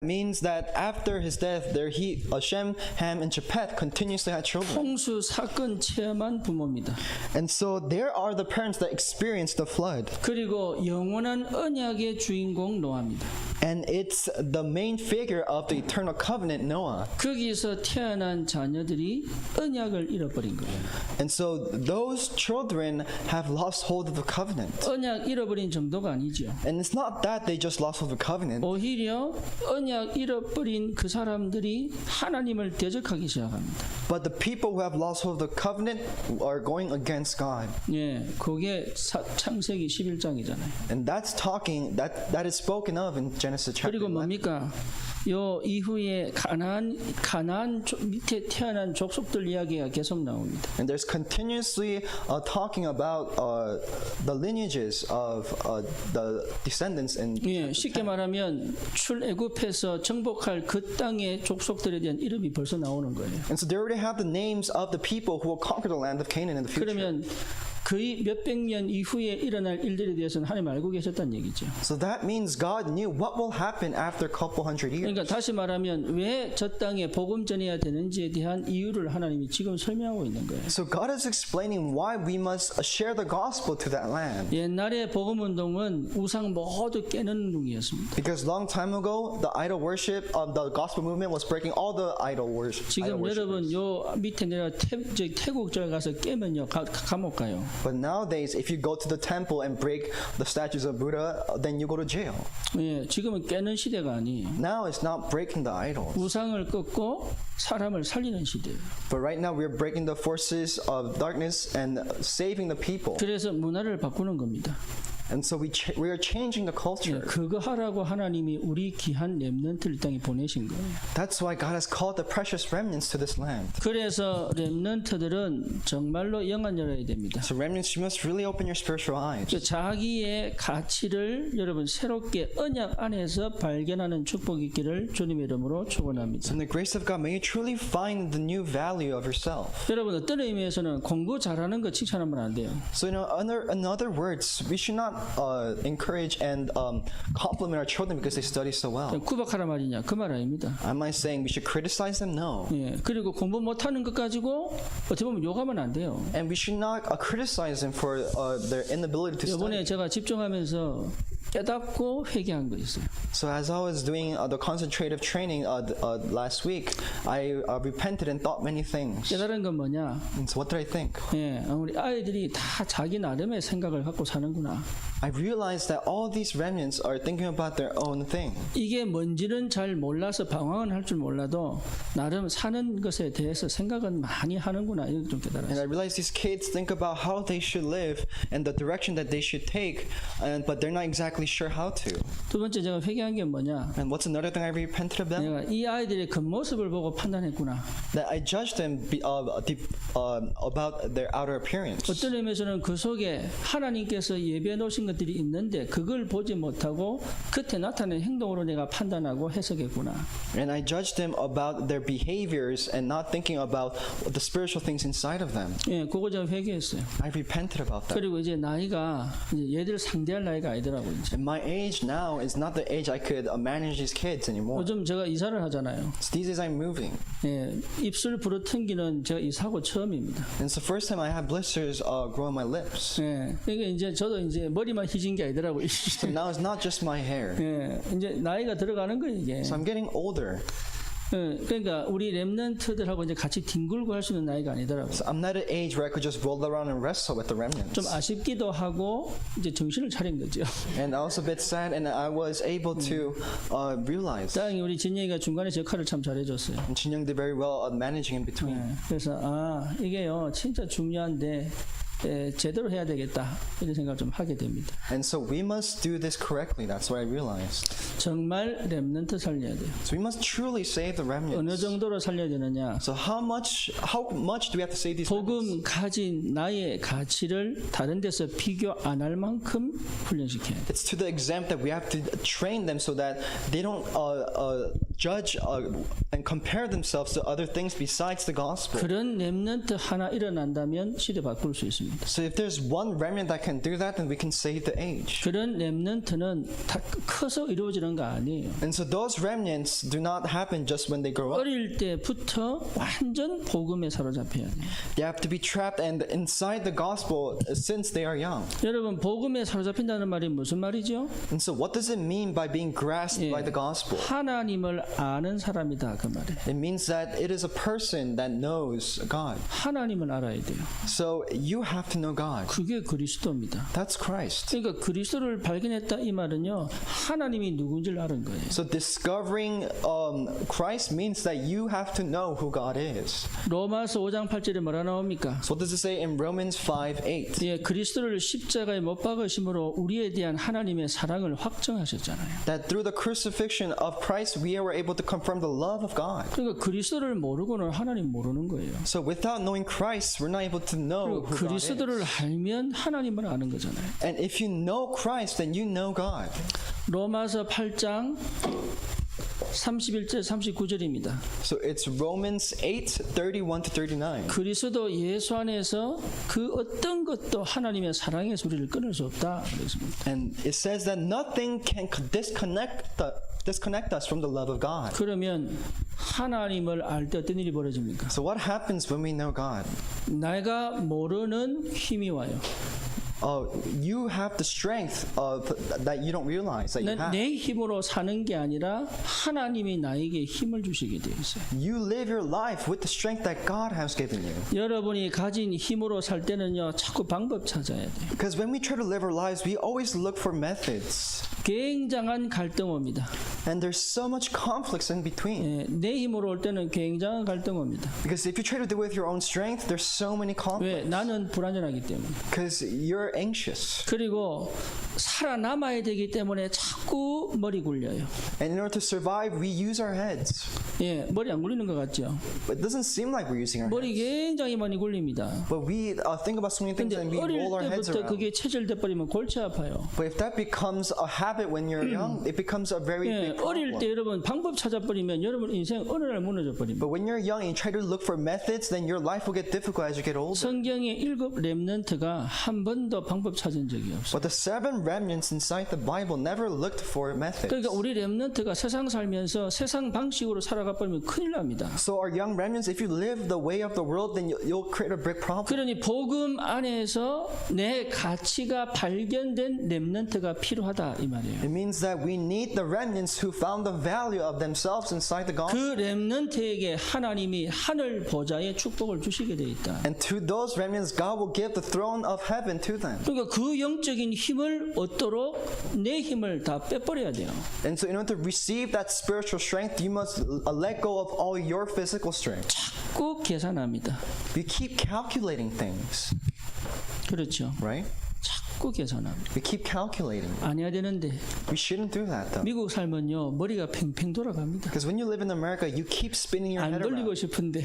means that after his death, Shem, Ham, and Japheth continuously had children. 홍수 사건 체험한 부모입니다. And so there are the parents that experienced the flood. 그리고 영원한 언약의 주인공 노아입니다. And it's the main figure of the eternal covenant, Noah. 거기서 태어난 자녀들이 언약을 잃어버린 거예요. And so those children have lost hold of the covenant. 언약 잃어버린 정도가 아니죠. And it's not that they just lost hold of the covenant. 오히려 언약 잃어버린 그 사람들이 하나님을 대적하기 시작합니다. But the people who have lost hold of the covenant are going against God. 예, 그게 창세기 11장이잖아요. And that's talking, that is spoken of in Genesis chapter 그리고 11. 뭡니까? 요 이후에 가나안 밑에 태어난 족속들 이야기가 계속 나옵니다. And there's continuously talking about the lineages of the descendants in 예, 쉽게 말하면 출애굽해서 정복할 그 땅의 족속들에 대한 이름이 벌써 나오는 거예요. And so they already have the names of the people who will conquer the land of Canaan in the future. 그러면 거의 몇백 년 이후에 일어날 일들에 대해서는 하나님 알고 계셨다는 얘기죠. So that means God knew what will happen after a couple hundred years. 그러니까 다시 말하면 왜 저 땅에 복음 전해야 되는지에 대한 이유를 하나님이 지금 설명하고 있는 거예요. So God is explaining why we must share the gospel to that land. 옛날에 복음 운동은 우상 모두 깨는 운동이었습니다. Because long time ago, the idol worship of the gospel movement was breaking all the idol worship. 지금 여러분 요 밑에 내가 태국에 가서 깨면요 감옥 가요. But nowadays, if you go to the temple and break the statues of Buddha, then you go to jail. 예, 지금은 깨는 시대가 아니에요. Now it's not breaking the idols. 우상을 끊고 사람을 살리는 시대예요. But right now we're breaking the forces of darkness and saving the people. 그래서 문화를 바꾸는 겁니다. And so we are changing the culture. 예, 그거 하라고 하나님이 우리 귀한 렘넌트를 이 땅에 보내신 거예요. That's why God has called the precious remnants to this land. 그래서 렘넌트들은 정말로 영안 열어야 됩니다. So remnants, you must really open your spiritual eyes. 자기의 가치를 여러분 새롭게 언약 안에서 발견하는 축복이 있기를 주님의 이름으로 축원합니다. So in the grace of God, may you truly find the new value of yourself. 여러분 어떤 의미에서는 공부 잘하는 거 칭찬하면 안 돼요. So in other words, we should not encourage and compliment our children because they study so well. 구박하라 말이냐 그 말 아닙니다. Am I saying we should criticize them? No. 예, 그리고 공부 못하는 것 가지고 어떻게 보면 욕하면 안 돼요. And we should not criticize them for their inability to 이번에 study. 제가 집중하면서 깨닫고 회개한 거 있어요. So as I was doing the concentrative training last week, I repented and thought many things. 깨달은 건 뭐냐? And so what did I think? 예, 우리 아이들이 다 자기 나름의 생각을 갖고 사는구나. I realized that all these remnants are thinking about their own thing. 이게 뭔지는 잘 몰라서 방황은 할 줄 몰라도 나름 사는 것에 대해서 생각은 많이 하는구나 이걸 좀 And 깨달았어요. I realized these kids think about how they should live and the direction that they should take, but they're not exactly sure how to. 두 번째 제가 회개한 게 뭐냐? And what's another thing I repented of them? 내가 이 아이들의 겉모습을 보고 판단했구나. That I judged them about their outer appearance. 어떤 의미에서는 그 속에 하나님께서 예배해 놓으신 것들이 있는데 그걸 보지 못하고 겉에 나타낸 행동으로 내가 판단하고 해석했구나. And I judged them about their behaviors and not thinking about the spiritual things inside of them. 예, 그거 제가 회개했어요. I repented about that. 그리고 이제 나이가 이제 얘들 상대할 나이가 아니더라고요. 이제. And my age now is not the age I could manage these kids anymore. 요즘 제가 이사를 하잖아요. So these days I'm moving. 예, 입술 부러팅기는 제가 이사하고 처음입니다. And it's the first time I have blisters growing my lips. 예, 그러니까 이제 저도 이제 머리만 희진 게 아니더라고요. So now it's not just my hair. 예, 이제 나이가 들어가는 거예요 이게. So I'm getting older. 예, 그러니까 우리 렘넌트들하고 이제 같이 뒹굴고 할 수 있는 나이가 아니더라고요. So I'm not at an age where I could just roll around and wrestle with the remnants. 좀 아쉽기도 하고 이제 정신을 차린 거죠. And I was a bit sad, and I was able to realize. 다행히 우리 진영이가 중간에 역할을 참 잘해줬어요. And Chin Young did very well at managing in between. 예, 그래서 이게요 진짜 중요한데 제대로 해야 되겠다 이런 생각을 좀 하게 됩니다. And so we must do this correctly. That's what I realized. 정말 렘넌트 살려야 돼요. So we must truly save the 어느 remnants. 정도로 살려야 되느냐? So how much do we have to save these remnants? 복음 가진 나의 가치를 다른 데서 비교 안 할 만큼 훈련시켜야 돼. It's to the extent that we have to train them so that they don't judge and compare themselves to other things besides the gospel. 그런 렘넌트 하나 일어난다면 시대 바꿀 수 있습니다. So if there's one remnant that can do that, then we can save the age. 그런 렘넌트는 다 커서 이루어지는 거 아니에요. And so those remnants do not happen just when they grow up. 어릴 때부터 완전 복음에 사로잡혀야 돼요. They have to be trapped and inside the gospel since they are young. 여러분 복음에 사로잡힌다는 말이 무슨 말이죠? And so what does it mean by being grasped by the gospel? 하나님을 아는 사람이다 그 말이에요. It means that it is a person that knows God. 하나님을 알아야 돼요. So you have to know God. 그게 그리스도입니다. That's Christ. 그러니까 그리스도를 발견했다 이 말은요. 하나님이 누군지를 아는 거예요. So discovering Christ means that you have to know who God is. 로마서 5장 8절에 뭐라 나옵니까? So what does it say in Romans 5:8? 예, 그리스도를 십자가에 못 박으심으로 우리에 대한 하나님의 사랑을 확정하셨잖아요. That through the crucifixion of Christ we were able to confirm the love of God. 그러니까 그리스도를 모르고는 하나님 모르는 거예요. So without knowing Christ, we're not able to know 그리고 who God 그리스도를 is. 알면 하나님을 아는 거잖아요. And if you know Christ, then you know God. 로마서 8장 31절 39절입니다. So it's Romans 8:31 to 39. 그리스도 예수 안에서 그 어떤 것도 하나님의 사랑에서 우리를 끊을 수 없다. 그랬습니다. And it says that nothing can disconnect us from the love of God. 그러면 하나님을 알 때 어떤 일이 벌어집니까? So what happens when we know God? 내가 모르는 힘이 와요. You have the strength that you don't realize that you have. 내 힘으로 사는 게 아니라 하나님이 나에게 힘을 주시게 되어 있어요. You live your life with the strength that God has given you. 여러분이 가진 힘으로 살 때는요, 자꾸 방법 찾아야 돼요. Because when we try to live our lives, we always look for methods. 굉장한 갈등 옵니다. And there's so much conflicts in between. 예, 내 힘으로 올 때는 굉장한 갈등 옵니다. Because if you try to do it with your own strength, there's so many 왜? conflicts. 나는 불안전하기 때문에. Because you're anxious. 그리고 살아남아야 되기 때문에 자꾸 머리 굴려요. And in order to survive, we use our heads. 예, 머리 안 굴리는 것 같죠? But it doesn't seem like we're using our 머리 heads. 굉장히 많이 굴립니다. But we think about so many things 근데 and we 어릴 roll our heads 때부터 around. 그게 체질돼 버리면 골치 아파요. But if that becomes a habit when you're young, it becomes a very 예, big 어릴 problem. 때 여러분 방법 찾아버리면 여러분 인생 어느 날 무너져 버립니다. But when you're young and you try to look for methods, then your life will get difficult as you get older. 성경의 7 렘넌트가 한 번도 방법 찾은 적이 없어요. But the 7 remnants inside the Bible never looked for methods. 그러니까 우리 렘넌트가 세상 살면서 세상 방식으로 살아가 버리면 큰일 납니다. So our young remnants, if you live the way of the world, then you'll create a big problem. 그러니 복음 안에서 내 가치가 발견된 렘넌트가 필요하다 이 말이에요. It means that we need the remnants who found the value of themselves inside the gospel. 그 렘넌트에게 하나님이 하늘 보좌의 축복을 주시게 돼 있다. And to those remnants, God will give the throne of heaven to them. 그러니까 그 영적인 힘을 얻도록 내 힘을 다 빼버려야 돼요. And so in order to receive that spiritual strength, you must let go of all your physical strength. 꼭 계산합니다. You keep calculating things, 그렇죠. right? 자꾸 계산합니다. We keep calculating. 안 해야 되는데 We shouldn't do that though. 미국 살면요 머리가 팽팽 돌아갑니다. Because when you live in America, you keep spinning your 안 head 돌리고 around. 싶은데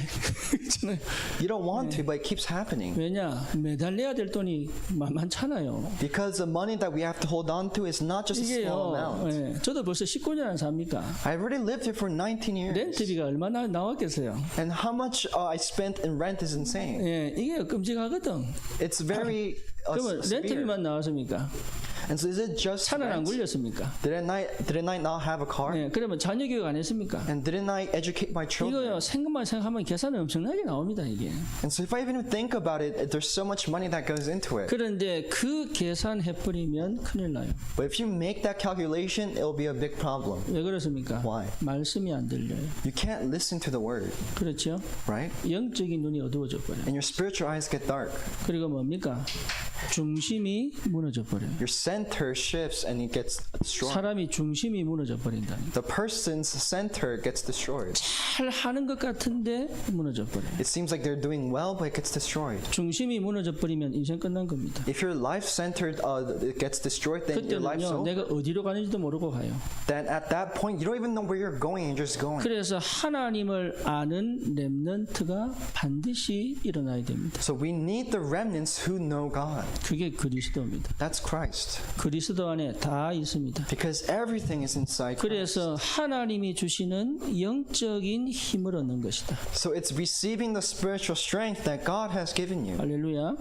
저는 You don't want to, but it keeps happening. 왜냐 매달 내야 될 돈이 만만찮아요. Because the money that we have to hold on to is not just a small 이게요. amount. 예, 저도 벌써 19년 안 삽니까? I've already lived here for 19 years. 렌트비가 얼마나 나왔겠어요? And how much I spent in rent is insane. 예, 이게 끔찍하거든. It's very 그러면 severe. 렌트비만 나왔습니까? And so is it just 차는 안 rent? 굴렸습니까? Didn't I not have a car? 예, 그러면 자녀 교육 안 했습니까? And didn't I educate my children? 이거요 생각만 생각하면 계산이 엄청나게 나옵니다 이게. And so if I even think about it, there's so much money that goes into it. 그런데 그 계산해버리면 큰일 나요. But if you make that calculation, it'll be a big problem. 왜 그렇습니까? Why? 말씀이 안 들려요. You can't listen to the word, 그렇죠? right? 영적인 눈이 어두워져 버려요. And your spiritual eyes get dark. 그리고 뭡니까? 중심이 무너져 버려요. Your center shifts and it gets destroyed. 사람이 중심이 무너져 버린다니. The person's center gets destroyed. 잘 하는 것 같은데 무너져 버려요. It seems like they're doing well, but it gets destroyed. 중심이 무너져 버리면 인생 끝난 겁니다. If your life centered it gets destroyed, then your life's 그때는요, over. 내가 어디로 가는지도 모르고 가요. Then at that point, you don't even know where you're going. You're just going. 그래서 하나님을 아는 렘넌트가 반드시 일어나야 됩니다. So we need the remnants who know God. 그게 그리스도입니다. That's Christ. 그리스도 안에 다 있습니다. Because everything is inside Christ. 그래서 하나님이 주시는 영적인 힘을 얻는 것이다. So it's receiving the spiritual strength that God has given you. 할렐루야.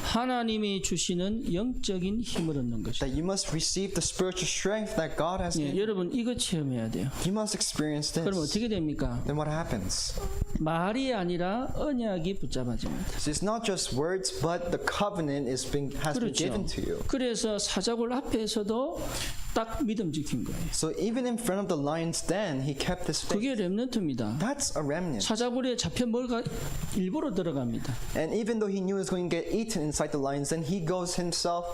하나님이 주시는 영적인 힘을 얻는 것이다. That you must receive the spiritual strength that God has 예, given you. 여러분 이거 체험해야 돼요. You must experience 그럼 this. 어떻게 됩니까? Then what happens? 말이 아니라 언약이 붙잡아집니다. So it's not just words, but the covenant has been 그렇죠. given to you. 그래서 사자굴 앞에서도 딱 믿음 지킨 거예요. So even in front of the lion's den, he kept his faith. 그게 렘넌트입니다. That's a remnant. 사자굴에 잡혀 먹어가 일부러 들어갑니다. And even though he knew he was going to get eaten inside the lion's den, he goes himself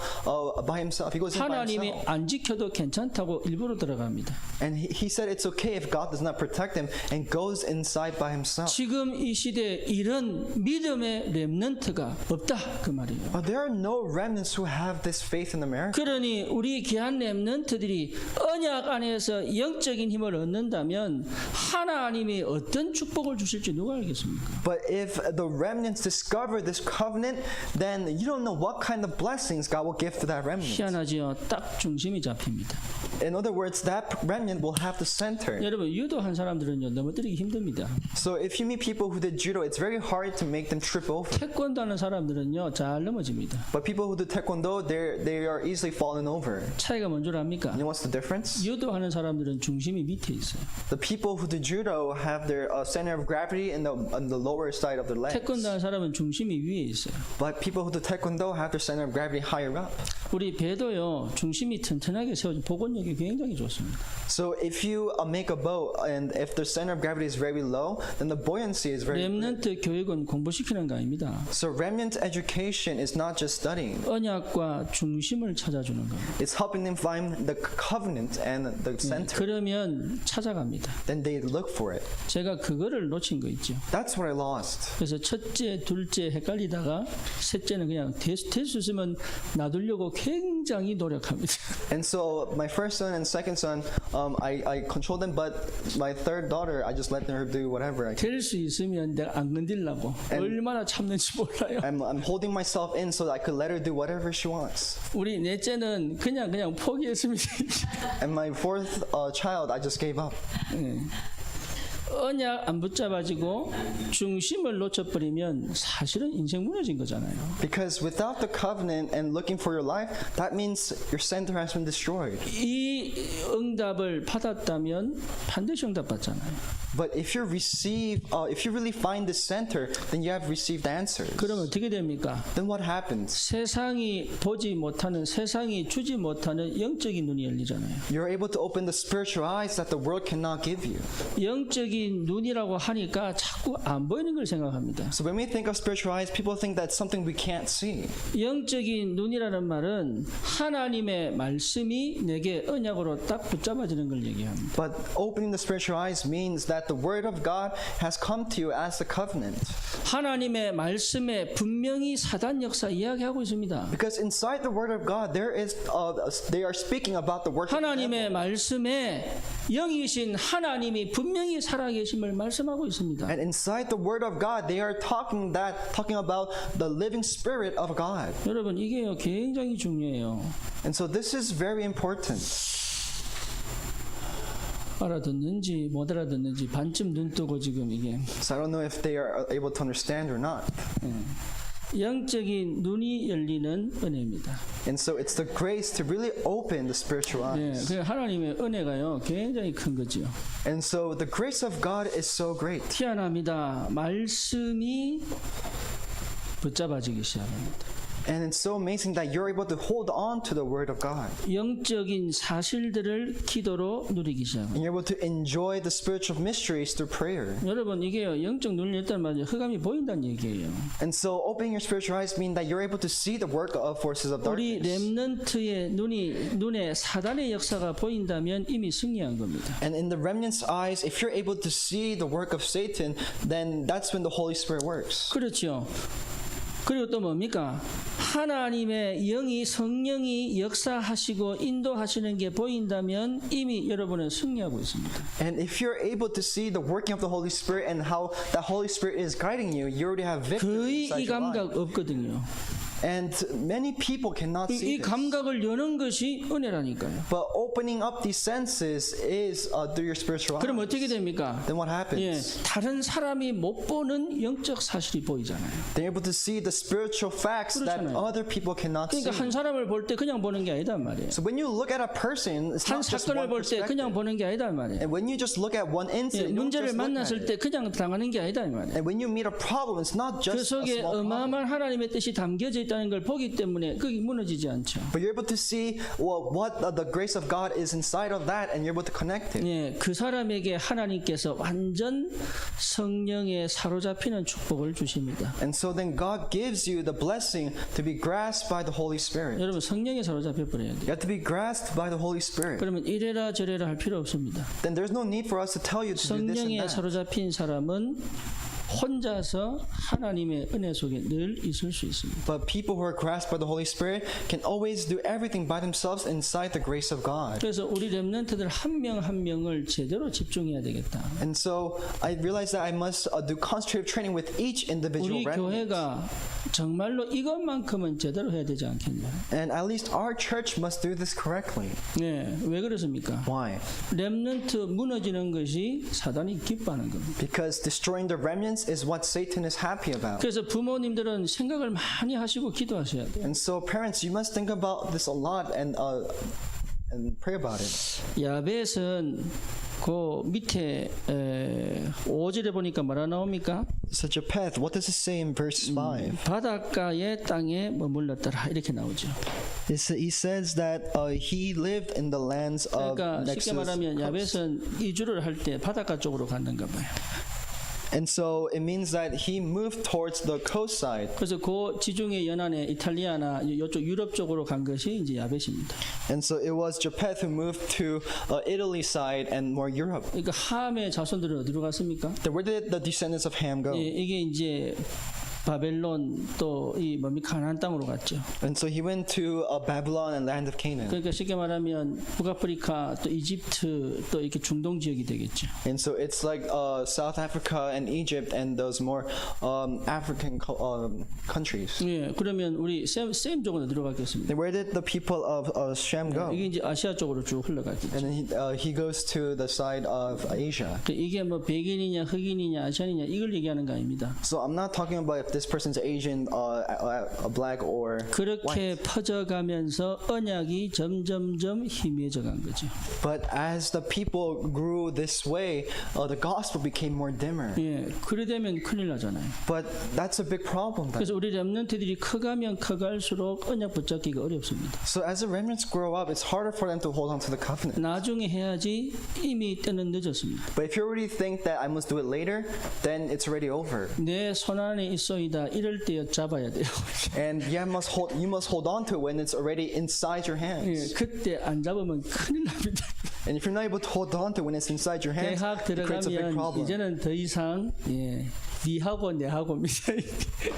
by himself. He goes in by 하나님이 himself. 안 지켜도 괜찮다고 일부러 들어갑니다. And he said it's okay if God does not protect him, and goes inside by himself. 지금 이 시대에 이런 믿음의 렘넌트가 없다 그 말이에요. But there are no remnants who have this faith in America. 그러니 우리 귀한 렘넌트들이 언약 안에서 영적인 힘을 얻는다면 하나님이 어떤 축복을 주실지 누가 알겠습니까? But if the remnants discover this covenant, then you don't know what kind of blessings God will give to that remnant. 희한하지요. 딱 중심이 잡힙니다. In other words, that remnant will have the center. 여러분 유도한 사람들은요 넘어뜨리기 힘듭니다. So if you meet people who did judo, it's very hard to make them trip over. 태권도 하는 사람들은요 잘 넘어집니다. But people who do taekwondo, they are easily fallen over. 차이가 뭔 줄 압니까? You know what's the difference? 유도하는 사람들은 중심이 밑에 있어요. The people who do judo have their center of gravity in the lower side of their legs. 태권도 하는 사람은 중심이 위에 있어요. But people who do taekwondo have their center of gravity higher up. 우리 배도요 중심이 튼튼하게 세워진 복원력이 굉장히 좋습니다. So if you make a boat and if the center of gravity is very low, then the buoyancy is very good. 렘넌트 교육은 공부시키는 거 아닙니다. So remnant education is not just studying. 언약과 중심을 찾아주는 겁니다. It's helping them find the covenant and the center. 그러면 찾아갑니다. Then they look for it. 제가 그거를 놓친 거 있죠. That's what I lost. 그래서 첫째, 둘째 헷갈리다가 셋째는 그냥 될 수 있으면 놔두려고 굉장히 노력합니다. And so my first son and second son, I control them, but my third daughter, I just let her do whatever I can. 될 수 있으면 내가 안 건들라고 얼마나 참는지 몰라요. I'm holding myself in so that I could let her do whatever she wants. 우리 넷째는 그냥 포기했습니다. And my fourth child, I just gave up. 언약 안 붙잡아지고 중심을 놓쳐버리면 사실은 인생 무너진 거잖아요. Because without the covenant and looking for your life, that means your center has been destroyed. 이 응답을 받았다면 반드시 응답 받잖아요. But if you really find the center, then you have received answers. 그러면 어떻게 됩니까? Then what happens? 세상이 보지 못하는, 세상이 주지 못하는 영적인 눈이 열리잖아요. You're able to open the spiritual eyes that the world cannot give you. 영적인 눈이라고 하니까 자꾸 안 보이는 걸 생각합니다. So when we think of spiritual eyes, people think that's something we can't see. 영적인 눈이라는 말은 하나님의 말씀이 내게 언약으로 딱 붙잡아지는 걸 얘기합니다. But opening the spiritual eyes means that the word of God has come to you as a covenant. 하나님의 말씀에 분명히 사단 역사 이야기하고 있습니다. Because inside the word of God, they are speaking about the work of the 하나님의 devil. 말씀에 영이신 하나님이 분명히 살아계심을 말씀하고 있습니다. And inside the word of God, they are talking about the living spirit of God. 여러분 이게요 굉장히 중요해요. And so this is very important. 알아듣는지 못 알아듣는지 반쯤 눈 뜨고 지금 이게 So I don't know if they are able to understand or not. 영적인 눈이 열리는 은혜입니다. And so it's the grace to really open the spiritual eyes. 그 하나님의 은혜가요 굉장히 큰 거지요. And so the grace of God is so great. 희한합니다. 말씀이 붙잡아지기 시작합니다. And it's so amazing that you're able to hold on to the word of God. 영적인 사실들을 기도로 누리기 시작합니다. And you're able to enjoy the spiritual mysteries through prayer. 여러분 이게요 영적 눈을 열다는 말은 흑암이 보인다는 얘기예요. And so opening your spiritual eyes means that you're able to see the work of forces of 우리 darkness. 렘넌트의 눈에 사단의 역사가 보인다면 이미 승리한 겁니다. And in the remnant's eyes, if you're able to see the work of Satan, then that's when the Holy Spirit works. 그렇죠. 그리고 또 뭡니까? 하나님의 영이 성령이 역사하시고 인도하시는 게 보인다면 이미 여러분은 승리하고 있습니다. And if you're able to see the working of the Holy Spirit and how the Holy Spirit is guiding you, you already have victory 거의 inside 이 your life. 감각 없거든요. And many people cannot see 이 this. 감각을 여는 것이 은혜라니까요. But opening up these senses is through your spiritual 그럼 eyes. 어떻게 됩니까? Then what 예, happens? 다른 사람이 못 보는 영적 사실이 보이잖아요. They're able to see the spiritual facts that 그렇잖아요. other people cannot see. 그러니까 한 사람을 볼 때 그냥 보는 게 아니단 말이에요. So when you look at a person, it's 한 not just 사건을 one 볼 때 그냥 perspective. 보는 게 아니단 말이에요. And when you just look at one 예, incident, you don't 문제를 just look at 만났을 it. 때 그냥 당하는 게 아니다 이 말이에요. And when you meet a problem, it's not 그 just a 속에 small problem. 어마어마한 하나님의 뜻이 담겨져 있다는 걸 보기 때문에 그게 무너지지 않죠. But you're able to see what the grace of God is inside of that, and you're able to connect it. 예, 그 사람에게 하나님께서 완전 성령에 사로잡히는 축복을 주십니다. And so then God gives you the blessing to be grasped by the Holy Spirit. 여러분 성령에 사로잡혀 버려야 돼요. You have to be grasped by the Holy Spirit. 그러면 이래라 저래라 할 필요 없습니다. Then there's no need for us to tell you to do this and 성령에 that. 사로잡힌 사람은 혼자서 하나님의 은혜 속에 늘 있을 수 있습니다. But people who are grasped by the Holy Spirit can always do everything by themselves inside the grace of God. 그래서 우리 렘넌트들 한 명 한 명을 제대로 집중해야 되겠다. And so I realized that I must do concentrative training with each individual 우리 remnant. 교회가 정말로 이것만큼은 제대로 해야 되지 않겠냐. And at least our church must do this correctly. 네, 왜 그렇습니까? Why? 렘넌트 무너지는 것이 사단이 기뻐하는 겁니다. Because destroying the remnants is what Satan is happy about. 그래서 부모님들은 생각을 많이 하시고 기도하셔야 돼요. And so parents, you must think about this a lot and pray about it. 야벳은 그 밑에 5절에 보니까 뭐라 나옵니까? So Japheth, what does it say in verse 5? 바닷가의 땅에 머물렀더라 이렇게 나오죠. He says that he lived in the lands of 그러니까 next 쉽게 to the 말하면 coast. 야벳은 이주를 할 때 바닷가 쪽으로 갔는가 봐요. And so it means that he moved towards the coast side. 그래서 그 지중해 연안에 이탈리아나 이쪽 유럽 쪽으로 간 것이 이제 야벳입니다. And so it was Japheth who moved to Italy side and more Europe. 그러니까 함의 자손들은 어디로 갔습니까? Then where did the descendants of Ham go? 예, 이게 이제 바벨론 또 이 뭡니까 가나안 땅으로 갔죠. And so he went to Babylon and land of Canaan. 그러니까 쉽게 말하면 북아프리카 또 이집트 또 이렇게 중동 지역이 되겠죠. And so it's like South Africa and Egypt and those more African countries. 예, 그러면 우리 셈 쪽은 어디로 갔겠습니까? Then where did the people of Shem go? 이게 이제 아시아 쪽으로 쭉 흘러갔겠죠. And then he goes to the side of Asia. 이게 뭐 백인이냐 흑인이냐 아시안이냐 이걸 얘기하는 거 아닙니다. So I'm not talking about if this person's Asian, black, or 그렇게 퍼져가면서 언약이 점점점 희미해져 간 거죠. But as the people grew this way, the gospel became more dimmer. 예, 그래 되면 큰일 나잖아요. But that's a big problem. Then. 그래서 우리 렘넌트들이 커가면 커갈수록 언약 붙잡기가 어렵습니다. So as the remnants grow up, it's harder for them to hold on to the covenant. 나중에 해야지 이미 때는 늦었습니다. But if you already think that I must do it later, then it's already over. 내 손 안에 있어이다 이럴 때 잡아야 돼요. And you must hold on to it when it's already inside your 예, hands. 그때 안 잡으면 큰일 납니다. And if you're not able to hold on to it when it's inside your hands, 대학 it creates a big 들어가면 problem. 이제는 더 이상 예, 니하고 내하고입니다.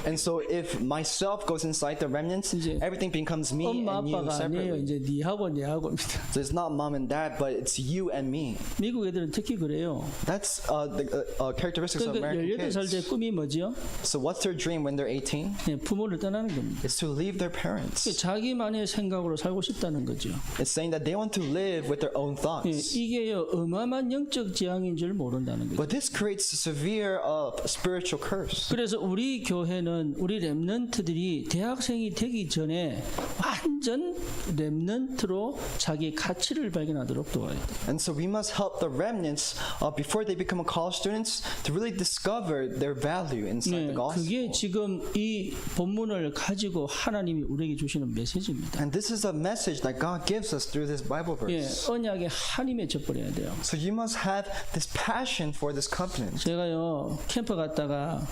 And so if myself goes inside the remnants, 이제 everything becomes me 엄마 and you 아빠가 아니에요. separately. 이제 니하고 내하고입니다. So it's not mom and dad, but it's you and me. 미국 애들은 특히 그래요. That's the characteristics of 그러니까 American 18살 때 kids. 꿈이 뭐지요? So what's their dream when they're 18? 예, 부모를 떠나는 겁니다. It's to leave their parents. 자기만의 생각으로 살고 싶다는 거죠. It's saying that they want to live with their own 예, thoughts. 이게요 어마어마한 영적 재앙인 줄 모른다는 거죠. But this creates a severe spiritual curse. 그래서 우리 교회는 우리 렘넌트들이 대학생이 되기 전에 완전 렘넌트로 자기 가치를 발견하도록 도와야 돼요. And so we must help the remnants before they become college students to really discover their value inside 네, the gospel. 그게 지금 이 본문을 가지고 하나님이 우리에게 주시는 메시지입니다. And this is a message that God gives us through this Bible 예, verse. 언약에 한이 맺혀버려야 돼요. So you must have this passion for this covenant. 제가요 캠프 갔다가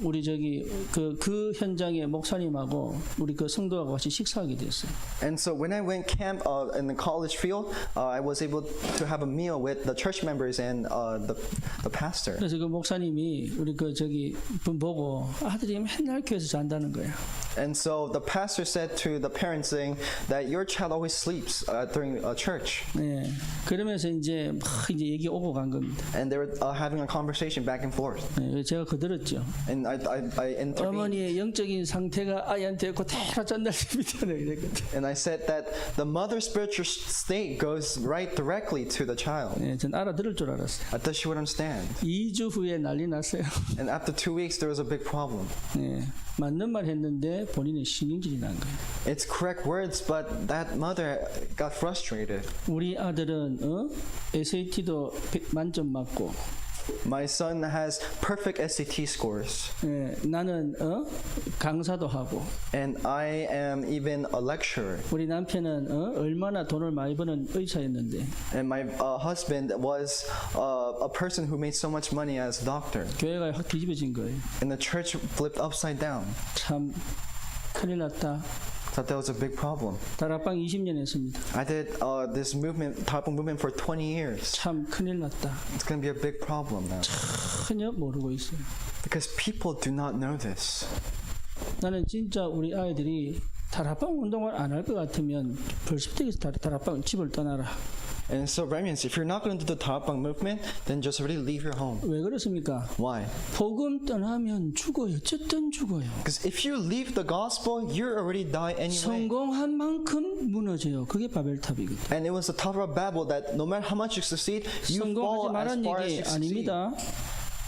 우리 저기 그 현장에 목사님하고 우리 그 성도하고 같이 식사하게 됐어요. And so when I went camp in the college field, I was able to have a meal with the church members and the pastor. 그래서 그 목사님이 우리 그 저기 분 보고 아들이 맨날 교회에서 잔다는 거야. And so the pastor said to the parents saying that your child always sleeps during church. 네, 그러면서 이제 막 이제 얘기 오고 간 겁니다. And they were having a conversation back and forth. 네, 제가 거들었죠. And I intervened. 어머니의 영적인 상태가 아이한테 그대로 전달됩니다. 이랬거든. And I said that the mother's spiritual state goes right directly to the child. 네, 전 알아들을 줄 알았어요. I thought she would understand. 2주 후에 난리 났어요. And after 2 weeks, there was a big problem. 네, 맞는 말 했는데 본인의 신경질이 난 거예요. It's correct words, but that mother got frustrated. 우리 아들은 SAT도 만점 맞고 My son has perfect SAT scores, 예, 나는 강사도 하고 and I am even a lecturer. 우리 남편은 얼마나 돈을 많이 버는 의사였는데 And my husband was a person who made so much money as a doctor. 교회가 확 뒤집어진 거예요. And the church flipped upside down. 참 큰일 났다. Thought that was a big problem. 다락방 20년 했습니다. I did this movement, Taipong movement, for 20 years. 참 큰일 났다. It's going to be a big problem now. 전혀 모르고 있어요. Because people do not know this. 나는 진짜 우리 아이들이 다락방 운동을 안 할 것 같으면 벌써부터 다락방 집을 떠나라. And so, remnants, if you're not going to do the Taipong movement, then just already leave your home. 왜 그렇습니까? Why? 복음 떠나면 죽어요. 어쨌든 죽어요. Because if you leave the gospel, you already die anyway. 성공한 만큼 무너져요. 그게 바벨탑이거든. And it was the Tower of Babel that no matter how much you succeed, you fall 성공하지 as 말란 far as 얘기 you succeed. 아닙니다.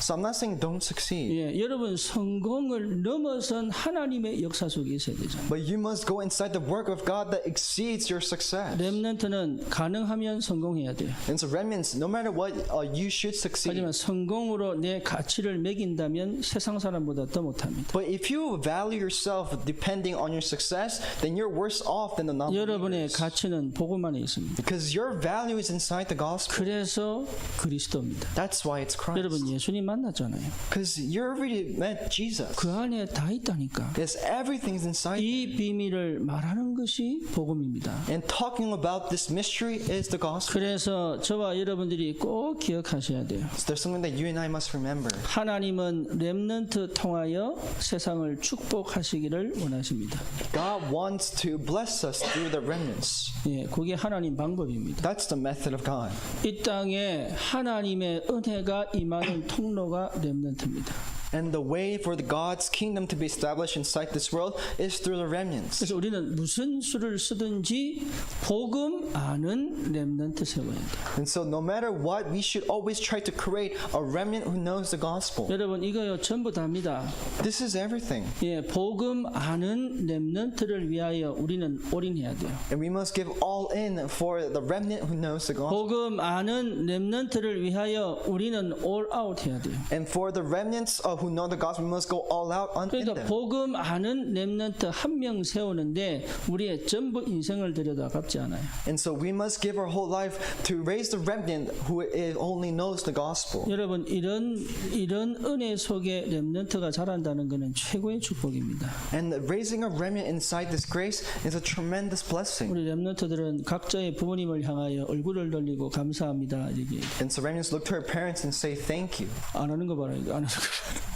So I'm not saying don't succeed, 예, 여러분 성공을 넘어선 하나님의 역사 속에 있어야 되잖아요. but you must go inside the work of God that exceeds your success. 렘넌트는 가능하면 성공해야 돼요. And so remnants, no matter what, you should succeed. 하지만 성공으로 내 가치를 매긴다면 세상 사람보다 더 못합니다. But if you value yourself depending on your success, then you're worse off than the 여러분의 non-believers. 가치는 복음 안에 있습니다. Because your value is inside the gospel. 그래서 그리스도입니다. That's why it's 여러분 Christ. 예수님 만났잖아요. Because you already met Jesus. 그 안에 다 있다니까. Yes, everything's inside. 이 비밀을 말하는 것이 복음입니다. And talking about this mystery is the gospel. 그래서 저와 여러분들이 꼭 기억하셔야 돼요. So there's something that you and I must remember. 하나님은 렘넌트 통하여 세상을 축복하시기를 원하십니다. God wants to bless us through the remnants. 예, 그게 하나님 방법입니다. That's the method of God. 이 땅에 하나님의 은혜가 임하는 통로가 렘넌트입니다. And the way for the God's kingdom to be established inside this world is through the remnants. 그래서 우리는 무슨 수를 쓰든지 복음 아는 렘넌트 세워야 돼요. And so no matter what, we should always try to create a remnant who knows the gospel. 여러분 이거요 전부 다입니다. This is everything. 예, 복음 아는 렘넌트를 위하여 우리는 올인해야 돼요. And we must give all in for the remnant who knows the gospel. 복음 아는 렘넌트를 위하여 우리는 all out 해야 돼요. And for the remnants who know the gospel, we must go all out on in 그러니까 them. 복음 아는 렘넌트 한 명 세우는데 우리의 전부 인생을 들여도 아깝지 않아요. And so we must give our whole life to raise the remnant who only knows the gospel. 여러분 이런 은혜 속에 렘넌트가 자란다는 것은 최고의 축복입니다. And raising a remnant inside this grace is a tremendous blessing. 우리 렘넌트들은 각자의 부모님을 향하여 얼굴을 돌리고 감사합니다 얘기해요. And so remnants look to our parents and say thank you. 안 하는 거 봐라 이거 안 하는 거 봐라.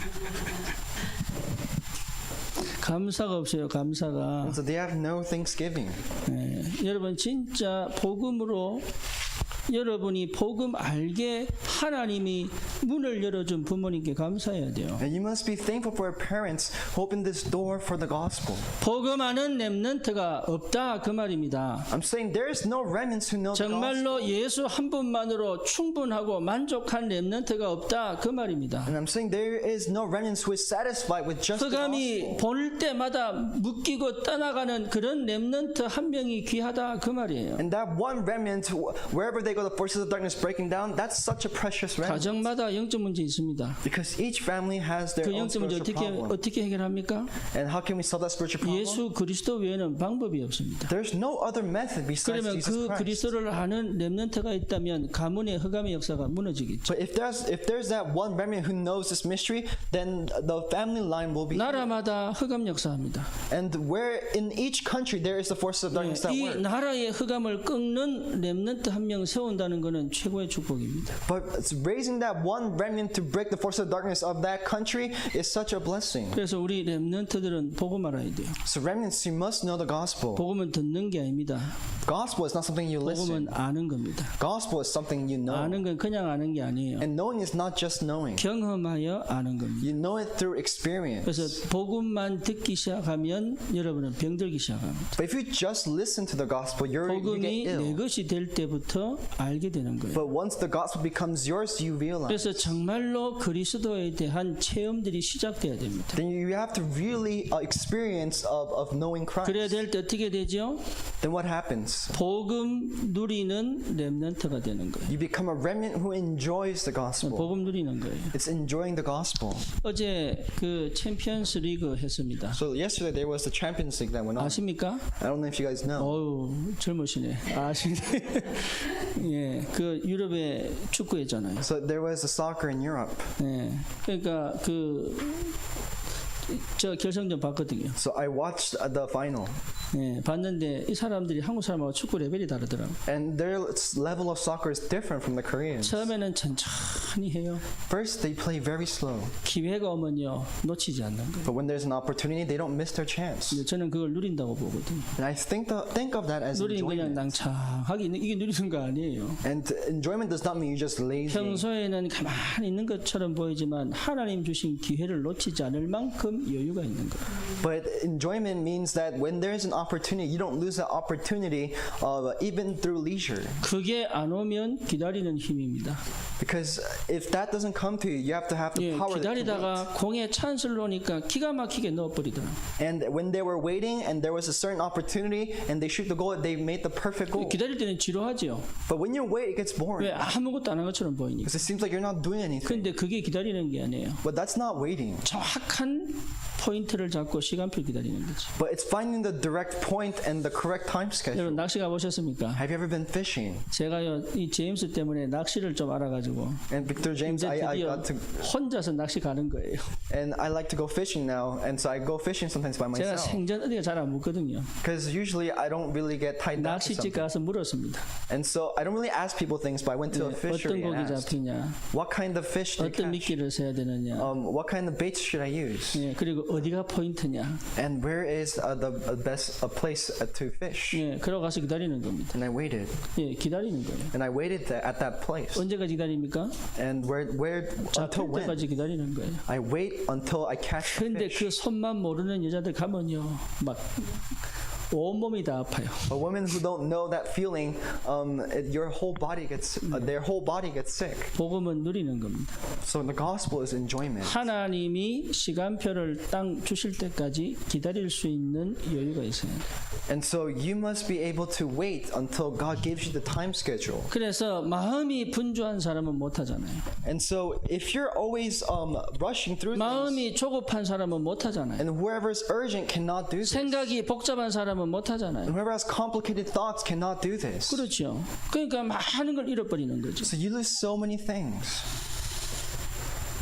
감사가 없어요. 감사가. And so they have no thanksgiving. 예, 여러분 진짜 복음으로 여러분이 복음 알게 하나님이 문을 열어준 부모님께 감사해야 돼요. And you must be thankful for your parents who opened this door for the gospel. 복음 아는 렘넌트가 없다 그 말입니다. I'm saying there is no remnants who know the gospel. 정말로 예수 한 분만으로 충분하고 만족한 렘넌트가 없다 그 말입니다. And I'm saying there is no remnants who is satisfied with just the 흑암이 gospel. 볼 때마다 묶이고 떠나가는 그런 렘넌트 한 명이 귀하다 그 말이에요. And that one remnant, wherever they go, the forces of darkness breaking down, that's such a precious remnant. 가정마다 영적 문제 있습니다. Because each family has their 그 own 영적 문제 spiritual problem. 어떻게 해결합니까? And how can we solve that spiritual problem? 예수 그리스도 외에는 방법이 없습니다. There's no other method besides 그러면 Jesus 그 Christ. 그리스도를 아는 렘넌트가 있다면 가문의 흑암의 역사가 무너지겠죠. But if there's that one remnant who knows this mystery, then the family line will be. 나라마다 흑암 역사합니다. And where in each country there is the forces of darkness that 이 work. 나라의 흑암을 꺾는 렘넌트 한 명 세워 세운다는 것은 최고의 축복입니다. But raising that one remnant to break the force of darkness of that country is such a blessing. 그래서 우리 렘넌트들은 복음 알아야 돼요. So remnants, you must know the gospel. 복음은 듣는 게 아닙니다. Gospel is not something you listen. 복음은 아는 겁니다. Gospel is something you know. 아는 건 그냥 아는 게 아니에요. And knowing is not just knowing. 경험하여 아는 겁니다. You know it through experience. 그래서 복음만 듣기 시작하면 여러분은 병들기 시작합니다. But if you just listen to the gospel, you 복음이 get 내 ill. 것이 될 때부터 알게 되는 거예요. But once the gospel becomes yours, you realize. 그래서 정말로 그리스도에 대한 체험들이 시작돼야 됩니다. Then you have to really experience of knowing Christ. 그래야 될 때 어떻게 되죠? Then what happens? 복음 누리는 렘넌트가 되는 거예요. You become a remnant who enjoys the gospel. 복음 누리는 거예요. It's enjoying the gospel. 어제 그 챔피언스 리그 했습니다. So yesterday there was the Champions League that went on. 아십니까? I don't know if you guys know. 어우 젊으시네. 아시네. 예, 그 유럽의 축구했잖아요. So there was a soccer in Europe. 예, 그러니까 저 결승전 봤거든요. So I watched the final. 예, 봤는데 이 사람들이 한국 사람하고 축구 레벨이 다르더라고. And their level of soccer is different from the Koreans. 처음에는 천천히 해요. First, they play very slow. 기회가 오면요 놓치지 않는 거예요. But when there's an opportunity, they don't miss their chance. 근데 저는 그걸 누린다고 보거든요. And I think of that as 누리는 그냥 enjoyment. 낭창하게 이게 누리는 거 아니에요. And enjoyment does not mean you're just lazy. 평소에는 가만히 있는 것처럼 보이지만 하나님 주신 기회를 놓치지 않을 만큼 여유가 있는 거예요. But enjoyment means that when there's an opportunity, you don't lose that opportunity even through leisure. 그게 안 오면 기다리는 힘입니다. Because if that doesn't come to you, you have to have the 예, power to wait. 기다리다가 공에 찬스를 놓으니까 기가 막히게 넣어버리더라. And when they were waiting and there was a certain opportunity and they shoot the goal, they made the perfect goal. 기다릴 때는 지루하죠. But when you wait, it gets boring. 왜 아무것도 안 한 것처럼 보이니까. Because it seems like you're not doing anything. 근데 그게 기다리는 게 아니에요. But that's not waiting. 정확한 포인트를 잡고 시간표 기다리는 거죠. But it's finding the direct point and the correct time schedule. 여러분 낚시 가보셨습니까? Have you ever been fishing? 제가요 이 제임스 때문에 낚시를 좀 알아가지고 And Victor James, 이제 I 드디어 got to, 혼자서 낚시 가는 거예요. and I like to go fishing now, and so I go fishing sometimes by 제가 myself. 생전 어디가 잘 안 묻거든요. Because usually I don't really get tied down to 낚시집 something. 가서 물었습니다. And so I don't really ask people things, but I went to a 어떤 fishery and 고기 asked, 잡히냐, what kind of fish do you 어떤 catch? 미끼를 써야 되느냐, What kind of baits should I use? 예, 그리고 어디가 포인트냐. And where is the best place to fish? 예, 그러고 가서 기다리는 겁니다. And I waited. 예, 기다리는 거예요. And I waited at that place. 언제까지 기다립니까? And where 잡힐 until when? 때까지 기다리는 거예요. I wait until I catch the 근데 그 fish. 손만 모르는 여자들 가면요, 막 온몸이 다 아파요. But women who don't know that feeling, your whole body gets, their whole body gets sick. 복음은 누리는 겁니다. So the gospel is enjoyment. 하나님이 시간표를 땅 주실 때까지 기다릴 수 있는 여유가 있어야 돼요. And so you must be able to wait until God gives you the time schedule. 그래서 마음이 분주한 사람은 못 하잖아요. And so if you're always rushing through things, 마음이 조급한 사람은 못 하잖아요. and whoever's urgent cannot do this, 생각이 복잡한 사람은 못 하잖아요. and whoever has complicated thoughts cannot do this. 그렇죠. 그러니까 많은 걸 잃어버리는 거죠. So you lose so many things.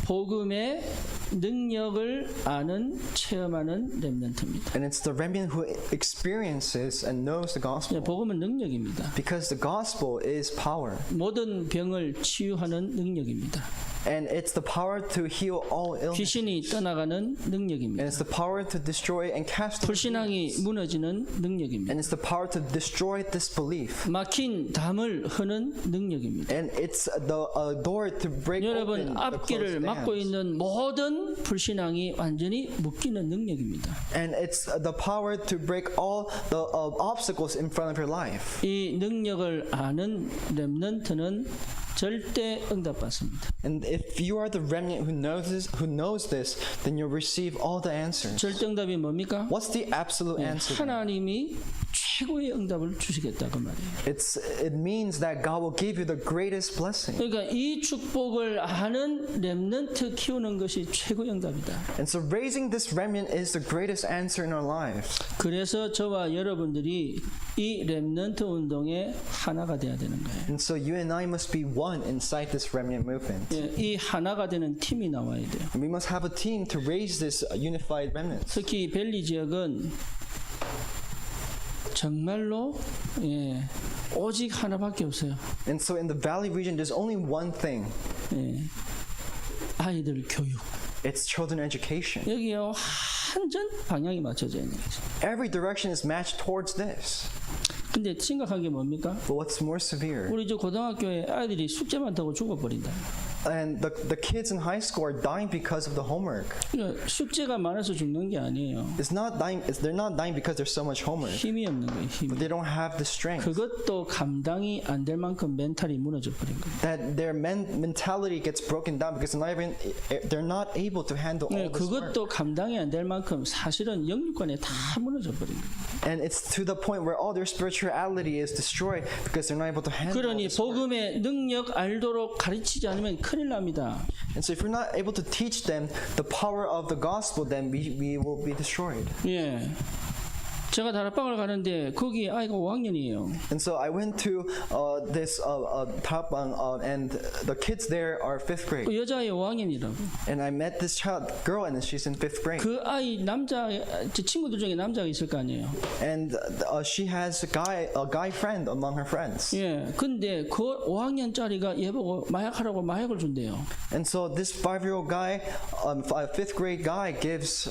복음의 능력을 아는 체험하는 렘넌트입니다. And it's the remnant who experiences and knows the gospel. 복음은 능력입니다. Because the gospel is power. 모든 병을 치유하는 능력입니다. And it's the power to heal all illness. 귀신이 떠나가는 And 능력입니다. it's the power to destroy and cast out 불신앙이 demons. 무너지는 능력입니다. And it's the power to destroy disbelief. 막힌 담을 흐는 능력입니다. And it's the door to break open 여러분 the 앞길을 closed 막고 dams. 있는 모든 불신앙이 완전히 묶이는 능력입니다. And it's the power to break all the obstacles in front of your life. 이 능력을 아는 렘넌트는 절대 응답받습니다. And if you are the remnant who knows this, then you'll receive all the answers. 절대 응답이 뭡니까? What's the absolute answer? 하나님이 최고의 응답을 주시겠다 그 말이에요. It means that God will give you the greatest blessing. 그러니까 이 축복을 아는 렘넌트 키우는 것이 최고의 응답이다. And so raising this remnant is the greatest answer in our lives. 그래서 저와 여러분들이 이 렘넌트 운동에 하나가 돼야 되는 거예요. And so you and I must be one inside this remnant movement. 예, 이 하나가 되는 팀이 나와야 돼요. And we must have a team to raise this unified remnant. 특히 벨리 지역은 정말로 오직 하나밖에 없어요. And so in the valley region, there's only one thing. 예. 아이들 교육. It's children education. 여기요 완전 방향이 맞춰져 있는 거죠. Every direction is matched towards this. 근데 심각한 게 뭡니까? But what's more severe? 우리 저 고등학교에 아이들이 숙제 많다고 죽어버린다. And the kids in high school are dying because of the homework. 그러니까 숙제가 많아서 죽는 게 아니에요. They're not dying because there's so much homework. 힘이 없는 거예요. 힘이. But they don't have the strength. 그것도 감당이 안 될 만큼 멘탈이 무너져 버린 거예요. That their mentality gets broken down because they're not able to handle all this work. 그것도 감당이 안 될 만큼 사실은 영육관에 다 무너져 버린 거예요. And it's to the point where all their spirituality is destroyed because they're not able to handle all 그러니 this work. 복음의 능력 알도록 가르치지 않으면 큰일 납니다. And so if we're not able to teach them the power of the gospel, then we will be destroyed. 예. 제가 다락방을 가는데 거기 아이가 5학년이에요. And so I went to this Tapang, and the kids there are 5th grade. 그 여자아이 5학년이라고. And I met this girl, and she's in 5th grade. 그 아이 남자 제 친구들 중에 남자가 있을 거 아니에요. And she has a guy friend among her friends. 예. 근데 그 5학년짜리가 얘 보고 마약하라고 마약을 준대요. And so this 5-year-old guy, 5th grade guy, gives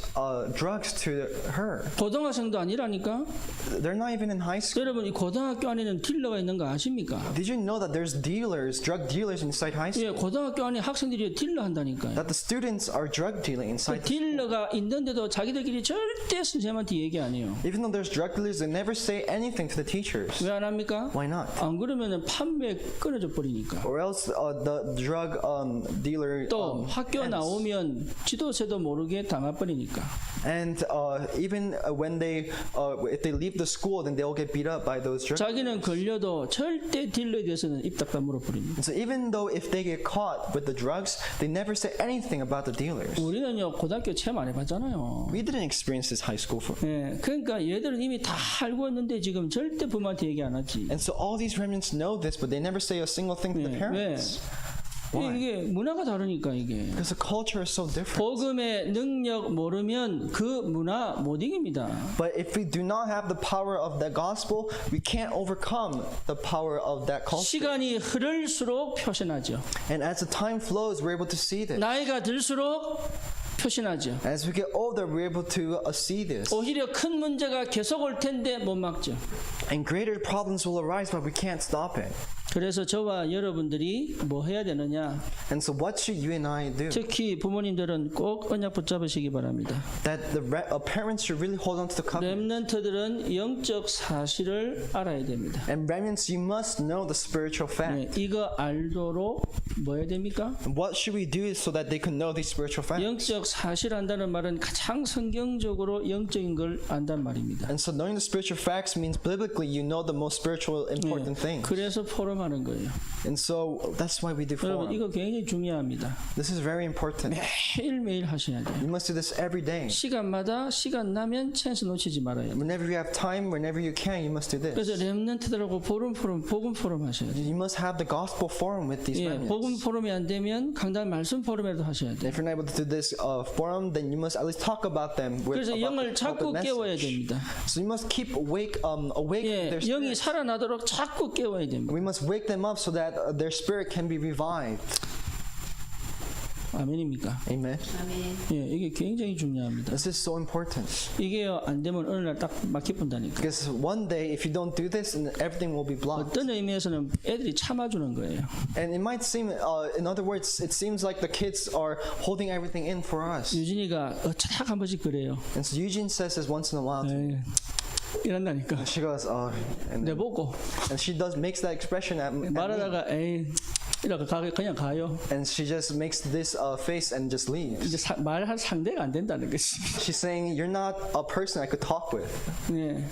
drugs to her. 고등학생도 아니라니까. They're not even in high school. 여러분 이 고등학교 안에는 딜러가 있는 거 아십니까? Did you know that there's drug dealers inside high school? 예, 고등학교 안에 학생들이 딜러 한다니까요. That the students are drug dealing inside. 딜러가 있는데도 자기들끼리 절대 선생님한테 얘기 안 해요. Even though there's drug dealers, they never say anything to the teachers. 왜 안 합니까? Why not? 안 그러면은 판매 끊어져 버리니까. Or else the drug dealer. 또 학교 나오면 지도새도 모르게 당해버리니까. And even when if they leave the school, then they'll get beat up by those drug. 자기는 걸려도 절대 딜러에 대해서는 입 딱 다물어 버립니다. And so even though if they get caught with the drugs, they never say anything about the dealers. 우리는요 고등학교 체험 안 해봤잖아요. We didn't experience this high school. 예, 그러니까 얘들은 이미 다 알고 있는데 지금 절대 부모한테 얘기 안 하지. And so all these remnants know this, but they never say a single thing to the parents. Why? 이게 문화가 다르니까 이게. Because the culture is so different. 복음의 능력 모르면 그 문화 못 이깁니다. But if we do not have the power of the gospel, we can't overcome the power of that culture. 시간이 흐를수록 표현하죠. And as the time flows, we're able to see this. 나이가 들수록 표현하죠. As we get older, we're able to see this. 오히려 큰 문제가 계속 올 텐데 못 막죠. And greater problems will arise, but we can't stop it. 그래서 저와 여러분들이 뭐 해야 되느냐? And so what should you and I do? 특히 부모님들은 꼭 언약 붙잡으시기 바랍니다. That the parents should really hold on to the covenant. 렘넌트들은 영적 사실을 알아야 됩니다. And remnants, you must know the spiritual fact. 이거 알도록 뭐 해야 됩니까? And what should we do so that they can know these spiritual facts? 영적 사실 안다는 말은 가장 성경적으로 영적인 걸 안단 말입니다. And so knowing the spiritual facts means biblically you know the most spiritual important things. 그래서 포럼하는 거예요. And so that's why we do 여러분 forum. 이거 굉장히 중요합니다. This is very important. 매일매일 하셔야 돼요. You must do this every day. 시간마다 시간 나면 찬스 놓치지 말아요. Whenever you have time, whenever you can, you must do 그래서 this. 렘넌트들하고 복음 포럼 하셔야 돼요. You must have the gospel forum with these 예, 복음 remnants. 포럼이 안 되면 강단 말씀 포럼에도 하셔야 And 돼요. if you're not able to do this forum, then you must at least talk about them with 그래서 영을 about 자꾸 the 깨워야 message. 됩니다. So you must keep awake 예, their 영이 spirit. 살아나도록 자꾸 깨워야 됩니다. We must wake them up so that their spirit can be revived. 아멘입니까? Amen. 예, 이게 굉장히 중요합니다. This is so important 이게요 안 되면 어느 날 딱 막혀 본다니까. because one day, if you don't do this, then everything will be blocked. 어떤 의미에서는 애들이 참아주는 거예요. And it might seem, in other words, it seems like the kids are holding everything in for us. 유진이가 어쩌다 한 번씩 그래요. And so Eugene says this once in a while. 에이, 이런다니까. She goes, 내 보고 and she makes that expression at me. 말하다가 에이 이렇게 그냥 가요. And she just makes this face and just leaves. 이제 말할 상대가 안 된다는 것이. She's saying, you're not a person I could talk with. 예.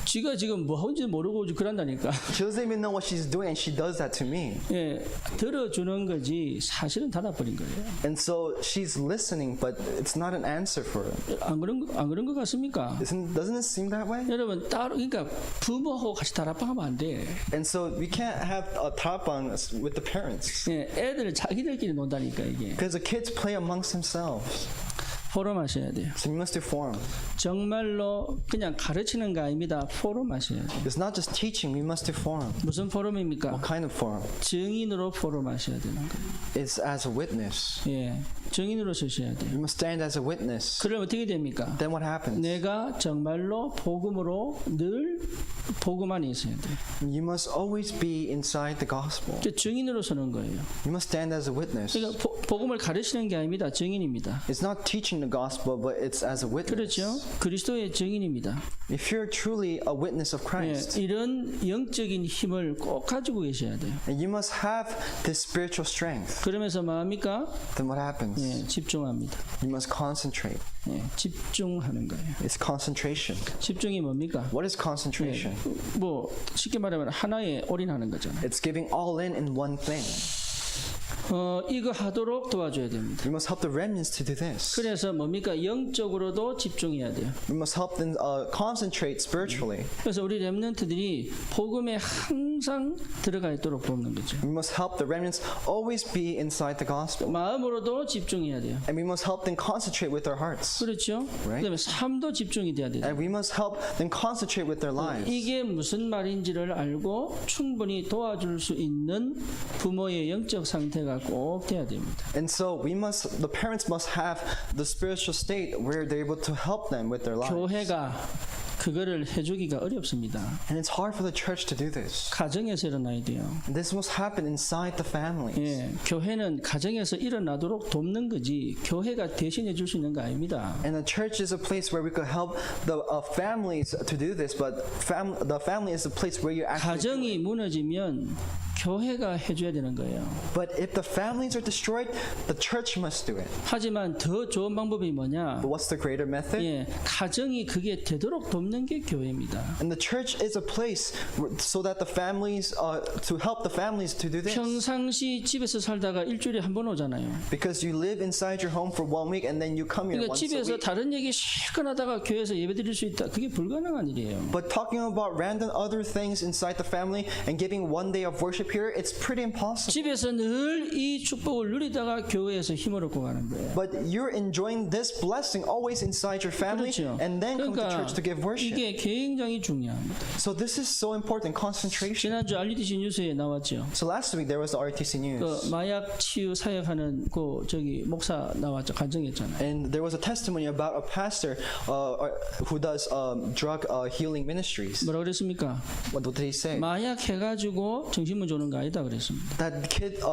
지가 지금 뭐 하는지 모르고 그런다니까. She doesn't even know what she's doing, and she does that to me. 예, 들어주는 거지 사실은 닫아버린 거예요. And so she's listening, but it's not an answer for her. 안 그런 거 같습니까? Doesn't it seem that way? 여러분 따로 그러니까 부모하고 같이 다락방하면 안 돼. And so we can't have a tapang with the parents 예, 애들 자기들끼리 논다니까 이게. because the kids play amongst themselves. 포럼하셔야 돼요. So you must do forum. 정말로 그냥 가르치는 거 아닙니다. 포럼하셔야 돼요. It's not just teaching, we must do forum. 무슨 포럼입니까? What kind of forum? 증인으로 포럼하셔야 되는 거예요. It's as a witness. 예, 증인으로 서셔야 돼요. You must stand as a witness. 그럼 어떻게 됩니까? Then what happens? 내가 정말로 복음으로 늘 복음 안에 있어야 돼요. You must always be inside the gospel. 그 증인으로 서는 거예요. You must stand as a witness. 그러니까 복음을 가르치는 게 아닙니다. 증인입니다. It's not teaching the gospel, but it's as a witness. 그렇죠? 그리스도의 증인입니다. If you're truly a witness of 예, Christ, 이런 영적인 힘을 꼭 가지고 계셔야 돼요. and you must have this spiritual strength, 그러면서 뭐합니까? then what happens? 예, 집중합니다. You must concentrate. 예, 집중하는 거예요. It's concentration. 집중이 뭡니까? What is concentration? 뭐 쉽게 말하면 하나에 올인하는 거잖아요. It's giving all in one thing. 이거 하도록 도와줘야 됩니다. We must help the remnants to do this. 그래서 뭡니까? 영적으로도 집중해야 돼요. We must help them concentrate spiritually. 그래서 우리 렘넌트들이 복음에 항상 들어가 있도록 돕는 거죠. We must help the remnants always be inside the gospel. 마음으로도 집중해야 돼요. And we must help them concentrate with their hearts. 그렇죠? Right. 그다음에 삶도 집중이 돼야 돼요. And we must help them concentrate with their lives. 이게 무슨 말인지를 알고 충분히 도와줄 수 있는 부모의 영적 상태가 꼭 돼야 됩니다. And so the parents must have the spiritual state where they're able to help them with their lives. 교회가 그거를 해주기가 어렵습니다. And it's hard for the church to do this. 가정에서 일어나야 돼요. This must happen inside the families. 예, 교회는 가정에서 일어나도록 돕는 거지 교회가 대신해 줄 수 있는 거 아닙니다. And the church is a place where we could help the families to do this, but the family is a place where you actually do 가정이 it. 무너지면 교회가 해줘야 되는 거예요. But if the families are destroyed, the church must do it. 하지만 더 좋은 방법이 뭐냐? But what's the greater method? 예, 가정이 그게 되도록 돕는 게 교회입니다. And the church is a place so that the families, to help the families to do this. 평상시 집에서 살다가 일주일에 한 번 오잖아요. Because you live inside your home for 1 week and then you come here 그러니까 once a 집에서 week. 다른 얘기 실컷 하다가 교회에서 예배드릴 수 있다. 그게 불가능한 일이에요. But talking about random other things inside the family and giving 1 day of worship here, it's pretty impossible. 집에서 늘 이 축복을 누리다가 교회에서 힘을 얻고 가는 거예요. But you're enjoying this blessing always inside your family 그렇죠. and then come to 그러니까 church to give worship. 이게 굉장히 중요합니다. So this is so important, concentration. 지난주 RTC 뉴스에 나왔죠. So last week there was the RTC 그 news. 마약 치유 사역하는 그 저기 목사 나왔죠. 간증했잖아요. And there was a testimony about a pastor who does drug healing ministries. 뭐라 그랬습니까? What did he say? 마약 해가지고 정신문 오는 거 아니다 그랬습니다. That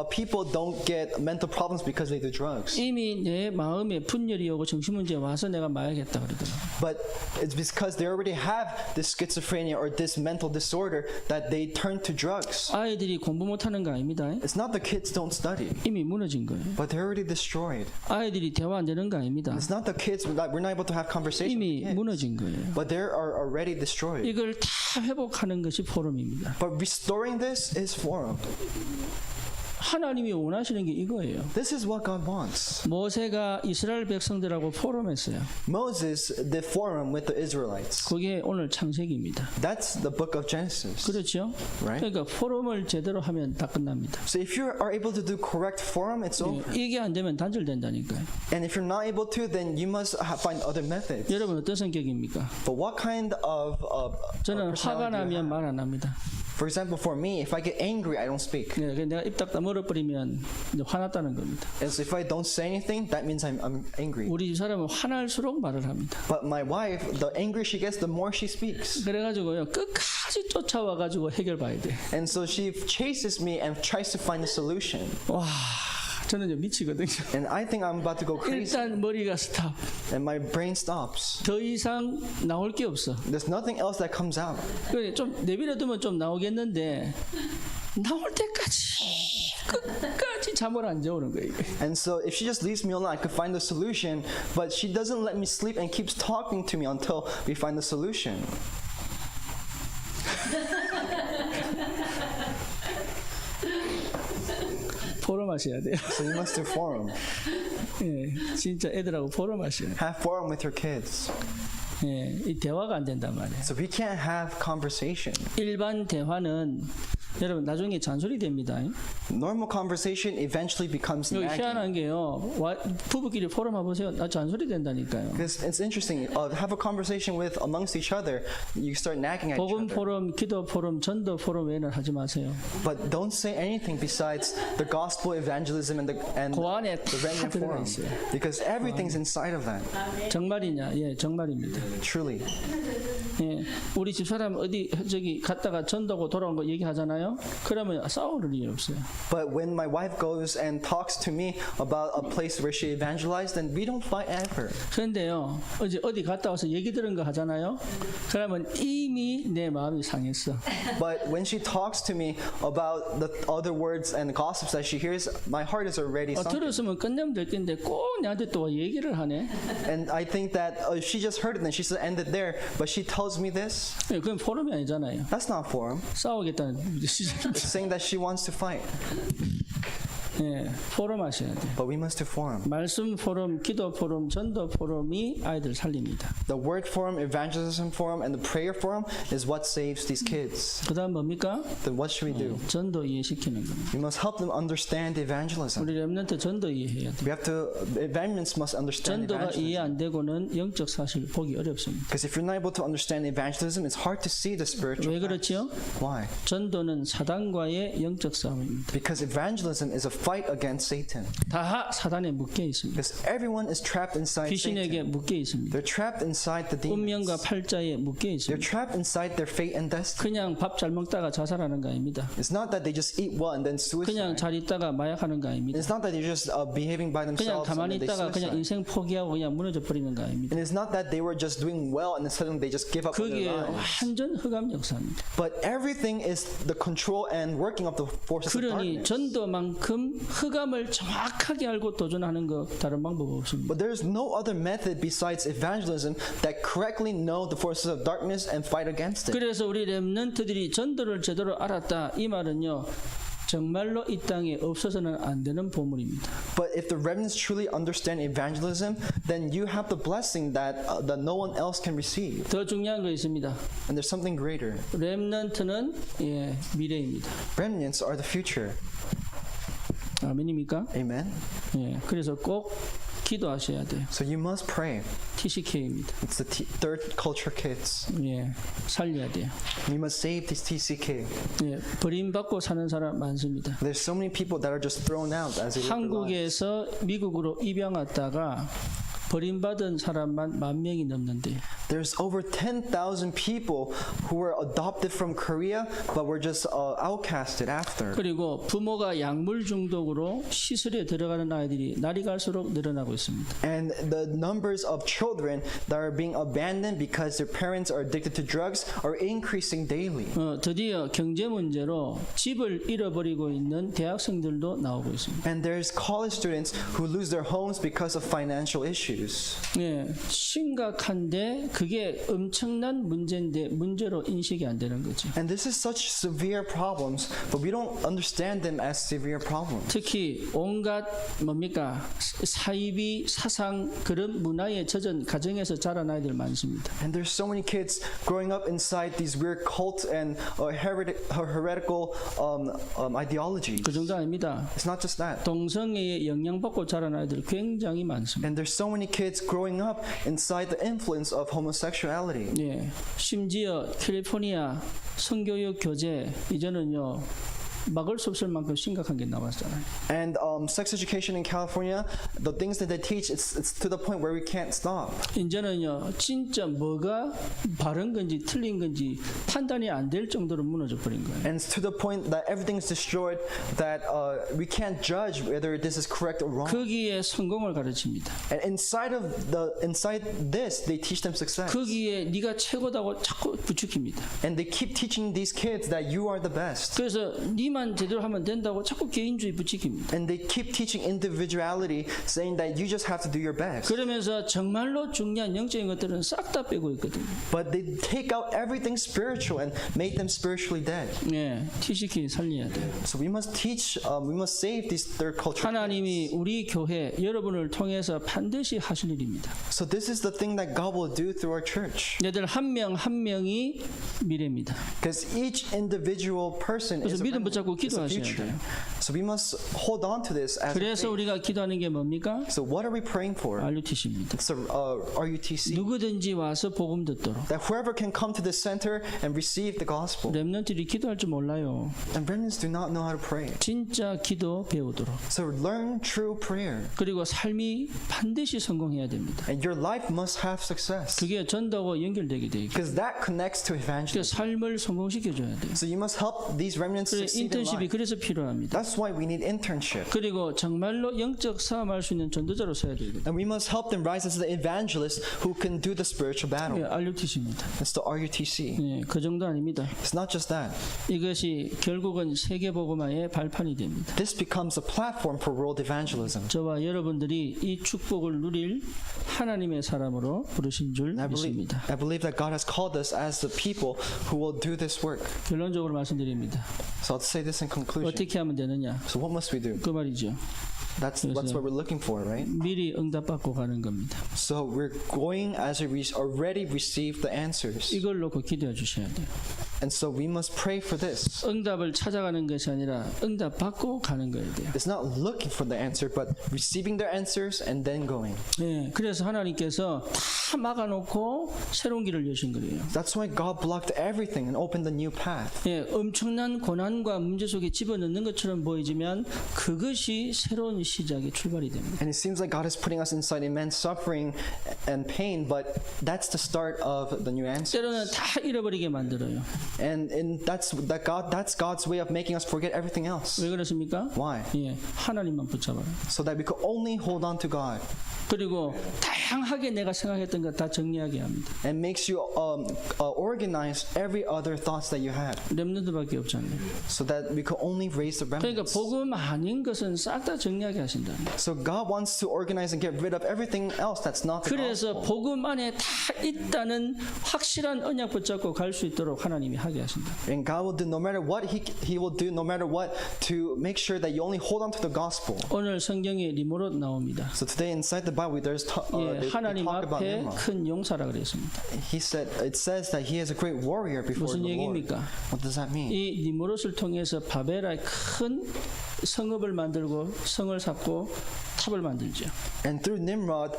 people don't get mental problems because they do drugs. 이미 내 마음에 분열이 오고 정신문제 와서 내가 마약했다 그러더라고요. But it's because they already have this schizophrenia or this mental disorder that they turn to drugs. 아이들이 공부 못하는 거 아닙니다. It's not the kids don't study, 이미 무너진 거예요. but they're already destroyed. 아이들이 대화 안 되는 거 아닙니다. It's not the kids, we're not able to have conversation 이미 with kids, 무너진 거예요. but they are already destroyed. 이걸 다 회복하는 것이 포럼입니다. But restoring this is forum. 하나님이 원하시는 게 이거예요. This is what God wants. 모세가 이스라엘 백성들하고 포럼했어요. Moses did forum with the Israelites. 그게 오늘 창세기입니다. That's the book of Genesis. 그렇죠? Right. 그러니까 포럼을 제대로 하면 다 끝납니다. So if you are able to do correct forum, it's over. 이게 안 되면 단절된다니까요. And if you're not able to, then you must find other methods. 여러분 어떤 성격입니까? But what kind of 저는 화가 personality do you 나면 have? 말 안 합니다. For example, for me, if I get angry, I don't speak. 네, 내가 입 닫다 멀어버리면 이제 화났다는 겁니다. As if I don't say anything, that means I'm angry. 우리 집 사람은 화날수록 말을 합니다. But my wife, the angrier she gets, the more she speaks. 그래가지고요 끝까지 쫓아와가지고 해결 봐야 돼. And so she chases me and tries to find a solution. 와, 저는 이제 미치거든요. And I think I'm about to go crazy. 일단 머리가 스탑. And my brain stops. 더 이상 나올 게 없어. There's nothing else that comes out. 그래 좀 내버려두면 좀 나오겠는데 나올 때까지 끝까지 잠을 안 재우는 거예요. 이게. And so if she just leaves me alone, I could find the solution. But she doesn't let me sleep and keeps talking to me until we find the solution. 포럼하셔야 돼요. So you must do forum. 예, 진짜 애들하고 포럼하셔야 돼요. Have forum with your kids. 예, 이 대화가 안 된단 말이에요. So we can't have conversation. 일반 대화는 여러분 나중에 잔소리 됩니다. Normal conversation eventually becomes 이거 nagging. 희한한 게요. 부부끼리 포럼 해보세요. 나 잔소리 된다니까요. Because it's interesting. Have a conversation with amongst each other. You start nagging at each 복음 other. 포럼, 기도 포럼, 전도 포럼 외에는 하지 마세요. But don't say anything besides the gospel evangelism and 그 안에 the 다 remnant 들어가 forum. 있어요. Because everything's inside of that. 정말이냐? 예, 정말입니다. Truly. 예, 우리 집사람 어디 저기 갔다가 전도고 돌아온 거 얘기하잖아요. 그러면 싸우는 일이 없어요. But when my wife goes and talks to me about a place where she evangelized, then we don't fight ever. 그런데요, 어디 갔다 와서 얘기 들은 거 하잖아요. 그러면 이미 내 마음이 상했어. But when she talks to me about the other words and gossips that she hears, my heart is already sunk. 들었으면 끝내면 될 텐데 꼭 나한테 또 얘기를 하네. And I think that she just heard it and she said ended there, but she tells me this. 예, 그건 포럼이 아니잖아요. That's not forum. 싸우겠다는 시절. It's saying that she wants to fight. 예, 포럼 하셔야 돼요. But we must do forum. 말씀 포럼, 기도 포럼, 전도 포럼이 아이들 살립니다. The word forum, evangelism forum, and the prayer forum is what saves these kids. 그다음 뭡니까? Then what should we do? 전도 이해시키는 겁니다. We must help them understand evangelism. 우리 렘넌트 전도 이해해야 돼요. We have to, evangelists must understand 전도가 이해 evangelism. 안 되고는 영적 사실 보기 어렵습니다. Because if you're not able to understand evangelism, it's hard to see the spiritual 왜 facts. 그렇지요? Why? 전도는 사단과의 영적 싸움입니다. Because evangelism is a fight against Satan. 다 사단에 묶여 있습니다. Because everyone is trapped inside 귀신에게 Satan. 묶여 있습니다. They're trapped inside the 운명과 demons. 팔자에 묶여 They're 있습니다. trapped inside their fate and destiny. 그냥 밥 잘 먹다가 자살하는 거 아닙니다. It's not that they just eat well and then 그냥 suicide. 잘 있다가 마약하는 거 아닙니다. It's not that they're just behaving by 그냥 themselves and 가만히 then they 있다가 그냥 suicide. 인생 포기하고 그냥 무너져 버리는 거 아닙니다. And it's not that they were just doing well and then suddenly they just give up on 그게 their lives. 완전 흑암 역사입니다. But everything is the control and working of the forces of 그러니 darkness. 전도만큼 흑암을 정확하게 알고 도전하는 거 다른 방법 없습니다. But there's no other method besides evangelism that correctly know the forces of darkness and fight against it. 그래서 우리 렘넌트들이 전도를 제대로 알았다 이 말은요 정말로 이 땅에 없어서는 안 되는 보물입니다. But if the remnants truly understand evangelism, then you have the blessing that no one else can receive. 더 중요한 거 있습니다. And there's something greater. 렘넌트는 미래입니다. Remnants are the future. 아멘입니까? Amen. 예, 그래서 꼭 기도하셔야 돼요. So you must pray. TCK입니다. It's the third culture kids. 예, 살려야 돼요. We must save these TCK. 예, 버림받고 사는 사람 많습니다. There's so many people that are just thrown out as they live their lives. 한국에서 미국으로 입양 왔다가 버림받은 사람만 10,000명이 넘는데 There's over 10,000 people who were adopted from Korea but were just outcasted after. 그리고 부모가 약물 중독으로 시설에 들어가는 아이들이 날이 갈수록 늘어나고 있습니다. And the numbers of children that are being abandoned because their parents are addicted to drugs are increasing daily. 드디어 경제 문제로 집을 잃어버리고 있는 대학생들도 나오고 있습니다. And there's college students who lose their homes because of financial issues. 네, 심각한데 그게 엄청난 문제인데 문제로 인식이 안 되는 거죠. And this is such severe problems, but we don't understand them as severe problems. 특히 온갖 뭡니까 사이비 사상 그런 문화에 젖은 가정에서 자란 아이들 많습니다. And there's so many kids growing up inside these weird cult and heretical ideologies. 그 정도 아닙니다. It's not just that. 동성애에 영향받고 자란 아이들 굉장히 많습니다. And there's so many kids growing up inside the influence of homosexuality. 예, 심지어 캘리포니아 성교육 교재 이제는요 막을 수 없을 만큼 심각한 게 나왔잖아요. And sex education in California, the things that they teach, it's to the point where we can't stop. 이제는요 진짜 뭐가 바른 건지 틀린 건지 판단이 안 될 정도로 무너져 버린 거예요. And it's to the point that everything's destroyed, that we can't judge whether this is correct or wrong. 거기에 성공을 가르칩니다. And inside this, they teach them success. 거기에 네가 최고다고 자꾸 부추깁니다. And they keep teaching these kids that you are the best. 그래서 네 자기만 제대로 하면 된다고 자꾸 개인주의 부추깁니다. And they keep teaching individuality, saying that you just have to do your best. 그러면서 정말로 중요한 영적인 것들은 싹 다 빼고 있거든요. But they take out everything spiritual and make them spiritually dead. 예, TCK 살려야 돼요. So we must teach, we must save these third culture. 하나님이 우리 교회 여러분을 통해서 반드시 하실 일입니다. So this is the thing that God will do through our church. 얘들 한 명 한 명이 미래입니다. Because each individual person is 그래서 a, 믿음 붙잡고 is a 기도하셔야 future. 돼요. So we must hold on to this as a 그래서 faith. 우리가 기도하는 게 뭡니까? So what are we praying for? RUTC입니다. It's a RUTC. 누구든지 와서 복음 듣도록. That whoever can come to the center and receive the gospel. 렘넌트들이 기도할 줄 몰라요. And remnants do not know how to pray. 진짜 기도 배우도록. So learn true prayer. 그리고 삶이 반드시 성공해야 됩니다. And your life must have success. 그게 전도하고 연결되게 돼 있고. Because that connects to 그 evangelism. 삶을 성공시켜줘야 돼요. So you must help these remnants 그래 succeed in 인턴십이 life. 그래서 필요합니다. That's why we need internship. 그리고 정말로 영적 싸움할 수 있는 전도자로 서야 되거든요. And we must help them rise as the evangelists who can do the spiritual battle. 예, RUTC입니다. It's the RUTC. 예, 그 정도 아닙니다. It's not just that. 이것이 결국은 세계복음화의 발판이 됩니다. This becomes a platform for world evangelism. 저와 여러분들이 이 축복을 누릴 하나님의 사람으로 부르신 줄 믿습니다. I believe that God has called us as the people who will do this work. 결론적으로 말씀드립니다. So I'll say this in conclusion. 어떻게 하면 되느냐? So what must we do? 그 말이죠. That's what we're looking for, right? 미리 응답받고 가는 겁니다. So we're going as we already received the answers. 이걸 놓고 기도해 주셔야 돼요. And so we must pray for this. 응답을 찾아가는 것이 아니라 응답받고 가는 거예요. It's not looking for the answer, but receiving their answers and then going. 예, 그래서 하나님께서 다 막아놓고 새로운 길을 여신 거예요. That's why God blocked everything and opened a new path. 예, 엄청난 고난과 문제 속에 집어넣는 것처럼 보이지만 그것이 새로운 시작의 출발이 됩니다. And it seems like God is putting us inside immense suffering and pain, but that's the start of the new answer. 때로는 다 잃어버리게 만들어요. And that's God's way of making us forget everything else. 왜 그렇습니까? Why? 예, 하나님만 붙잡아라. So that we could only hold on to God. 그리고 다양하게 내가 생각했던 것 다 정리하게 합니다. And makes you organize every other thoughts that you had, 렘넌트밖에 없잖아요. so that we could only raise the 그러니까 remnants. 복음 아닌 것은 싹 다 정리하게 하신다. So God wants to organize and get rid of everything else that's not the 그래서 gospel. 복음 안에 다 있다는 확실한 언약 붙잡고 갈 수 있도록 하나님이 하게 하신다. And God will do no matter what He will do no matter what to make sure that you only hold on to the gospel. 오늘 성경에 리모롯 나옵니다. So today inside the Bible there's 예, they 하나님 talk about 앞에 Nimrod. 큰 용사라 그랬습니다. It says that he is a great warrior before 무슨 the Lord. 얘기입니까? What does that mean? 이 리모롯을 통해서 바벨의 큰 성읍을 만들고 성을 쌓고 탑을 만들죠. And through Nimrod,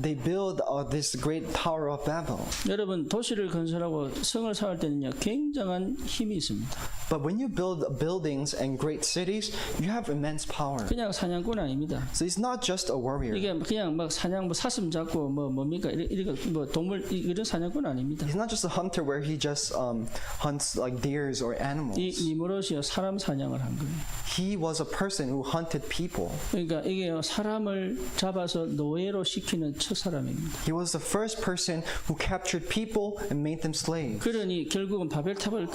they build this great Tower of Babel. 여러분 도시를 건설하고 성을 쌓을 때는요 굉장한 힘이 있습니다. But when you build buildings and great cities, you have immense power. 그냥 사냥꾼 아닙니다. So he's not just a warrior. 이게 그냥 막 사냥 뭐 사슴 잡고 뭡니까 이런 뭐 동물 이런 사냥꾼 아닙니다. He's not just a hunter where he just hunts like deers or animals. 이 니무롯이요 사람 사냥을 한 거예요. He was a person who hunted people. 그러니까 이게 사람을 잡아서 노예로 시키는 첫 사람입니다. He was the first person who captured people and made them slaves. 그러니 결국은 바벨탑을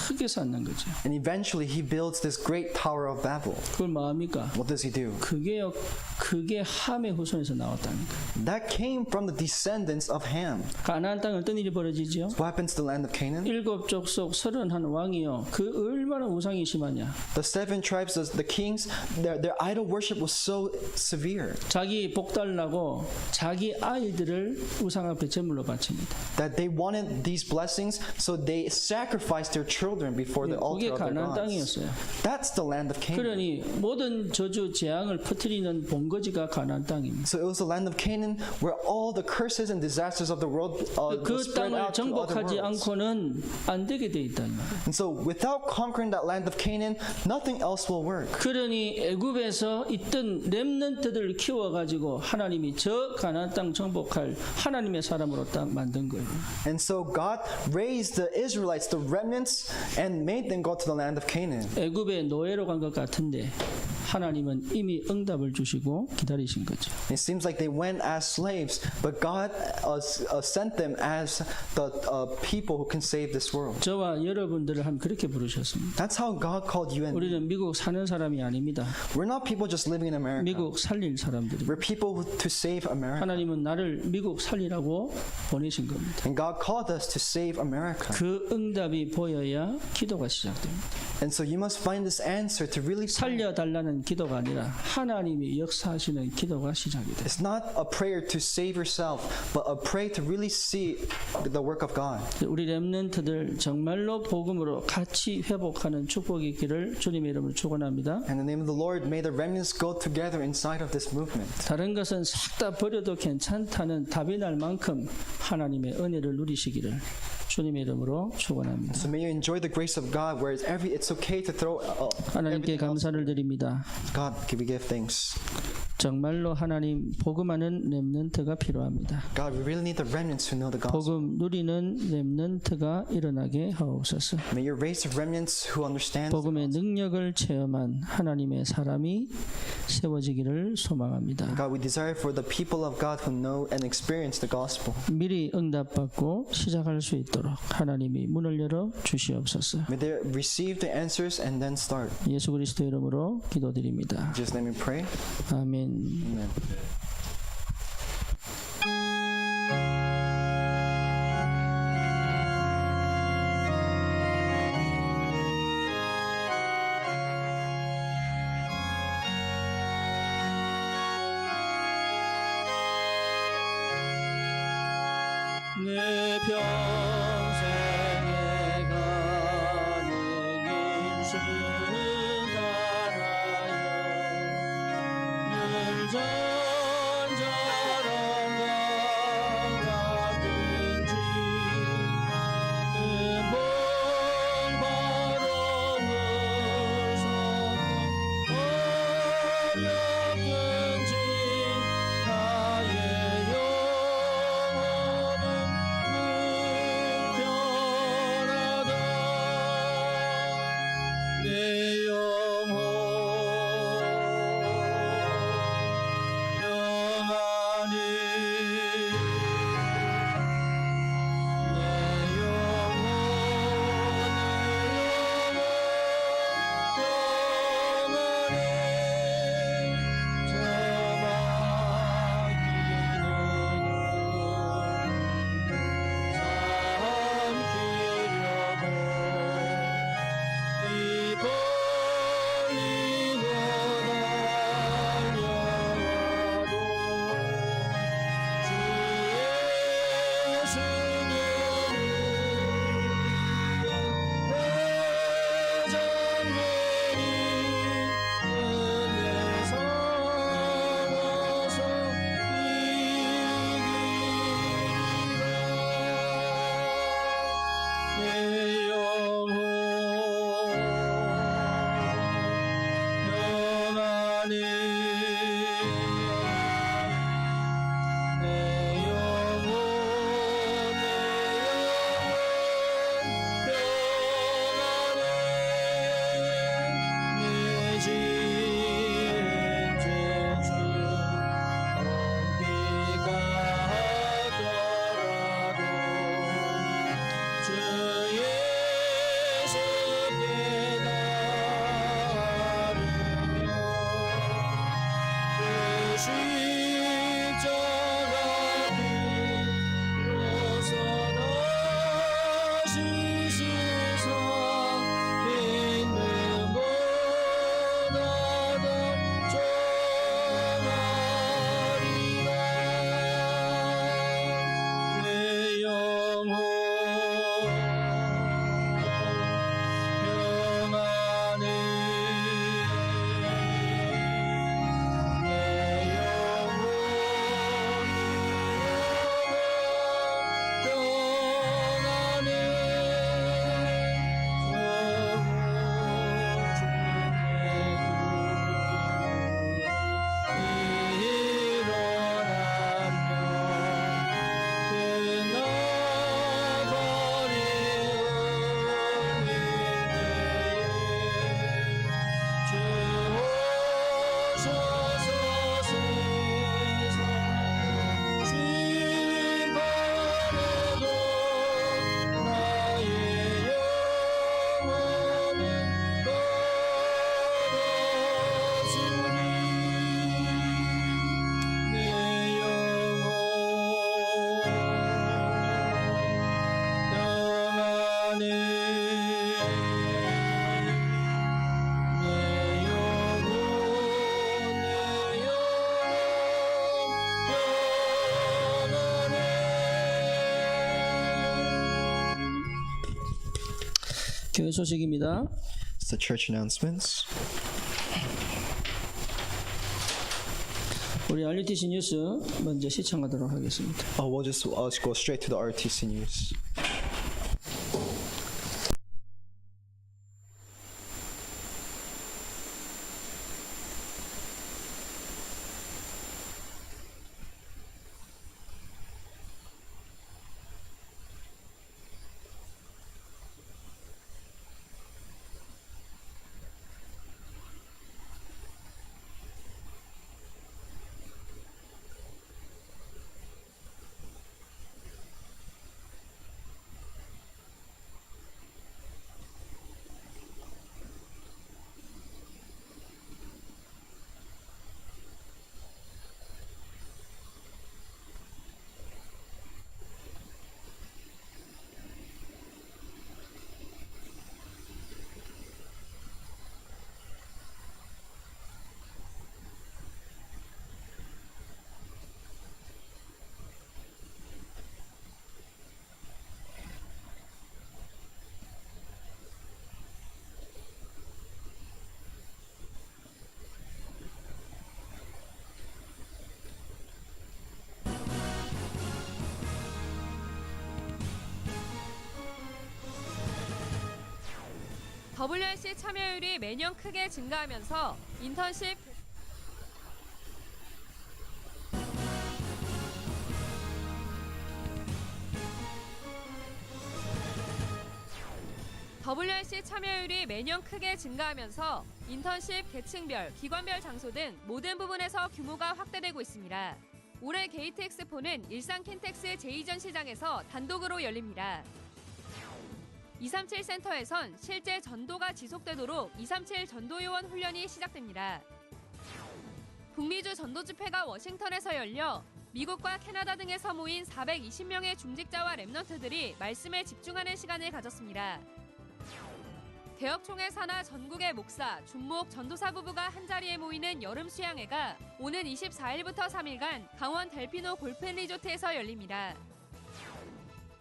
크게 쌓는 거죠. And eventually he builds this great Tower of Babel. 그걸 뭐합니까? What does he do? 그게 함의 후손에서 나왔다는 거예요. That came from the descendants of Ham. 가나안 땅 어떤 일이 벌어지죠? What happens to the land of Canaan? 일곱 족속 31 왕이요. 그 얼마나 우상이 심하냐. The seven tribes, the kings, their idol worship was so severe 자기 복 달라고 자기 아이들을 우상 앞에 제물로 바칩니다. that they wanted these blessings, so they sacrificed their children before the 그게 altar of their 가나안 gods. 땅이었어요. That's the land of Canaan. 그러니 모든 저주 재앙을 퍼뜨리는 본거지가 가나안 땅입니다. So it was the land of Canaan where all the curses and disasters of the world 그 was spread 땅을 out to other 정복하지 worlds. 않고는 안 되게 돼 있다는 말이에요. And so without conquering that land of Canaan, nothing else will work. 그러니 애굽에서 있던 렘넌트들을 키워가지고 하나님이 저 가나안 땅 정복할 하나님의 사람으로 딱 만든 거예요. And so God raised the Israelites, the remnants, and made them go to the land of Canaan. 애굽에 노예로 간 것 같은데 하나님은 이미 응답을 주시고 기다리신 거죠. It seems like they went as slaves, but God sent them as the people who can save this world. 저와 여러분들을 한 그렇게 부르셨습니다. That's how God called you and me. 우리는 미국 사는 사람이 아닙니다. We're not people just living in America. 미국 살릴 사람들입니다. We're people to save America. 하나님은 나를 미국 살리라고 보내신 겁니다. And God called us to save America. 그 응답이 보여야 기도가 시작됩니다. And so you must find this answer to really pray. 살려달라는 기도가 아니라 하나님이 역사하시는 기도가 시작이 돼요. It's not a prayer to save yourself, but a prayer to really see the work of God. 우리 렘넌트들 정말로 복음으로 같이 회복하는 축복이 있기를 주님의 이름으로 축원합니다. In the name of the Lord, may the remnants go together inside of this movement. 다른 것은 싹 다 버려도 괜찮다는 답이 날 만큼 하나님의 은혜를 누리시기를 주님의 이름으로 축원합니다. So may you enjoy the grace of God, whereas it's okay to throw 하나님께 everything else. 감사를 드립니다. God, we give thanks. 정말로 하나님 복음하는 렘넌트가 필요합니다. God, we really need the remnants who know the gospel. 복음 누리는 렘넌트가 일어나게 하옵소서. May you raise the remnants who understand. 복음의 능력을 체험한 하나님의 사람이 세워지기를 소망합니다. God, we desire for the people of God who know and experience the gospel. 미리 응답받고 시작할 수 있도록 하나님이 문을 열어 주시옵소서. May they receive the answers and then start. 예수 그리스도 이름으로 기도드립니다. In Jesus' name we pray. 아멘. Amen. 내 평생에 가는 인수는 달아요 늘 전절한 가든지 은봉 바로는 어렵든지 나의 영혼은 교회 소식입니다. It's the church announcements. 우리 RTC 뉴스 먼저 시청하도록 하겠습니다. We'll just go straight to the RTC news. WRC 참여율이 매년 크게 증가하면서 인턴십 계층별, 기관별 장소 등 모든 부분에서 규모가 확대되고 있습니다. 올해 게이트 엑스포는 일산 킨텍스 제2전시장에서 단독으로 열립니다. 237 센터에선 실제 전도가 지속되도록 237 전도요원 훈련이 시작됩니다. 북미주 전도집회가 워싱턴에서 열려 미국과 캐나다 등에서 모인 420명의 중직자와 렘넌트들이 말씀에 집중하는 시간을 가졌습니다. 개혁총회 산하 전국의 목사, 준목, 전도사 부부가 한자리에 모이는 여름 수양회가 오는 24일부터 3일간 강원 델피노 골프 리조트에서 열립니다.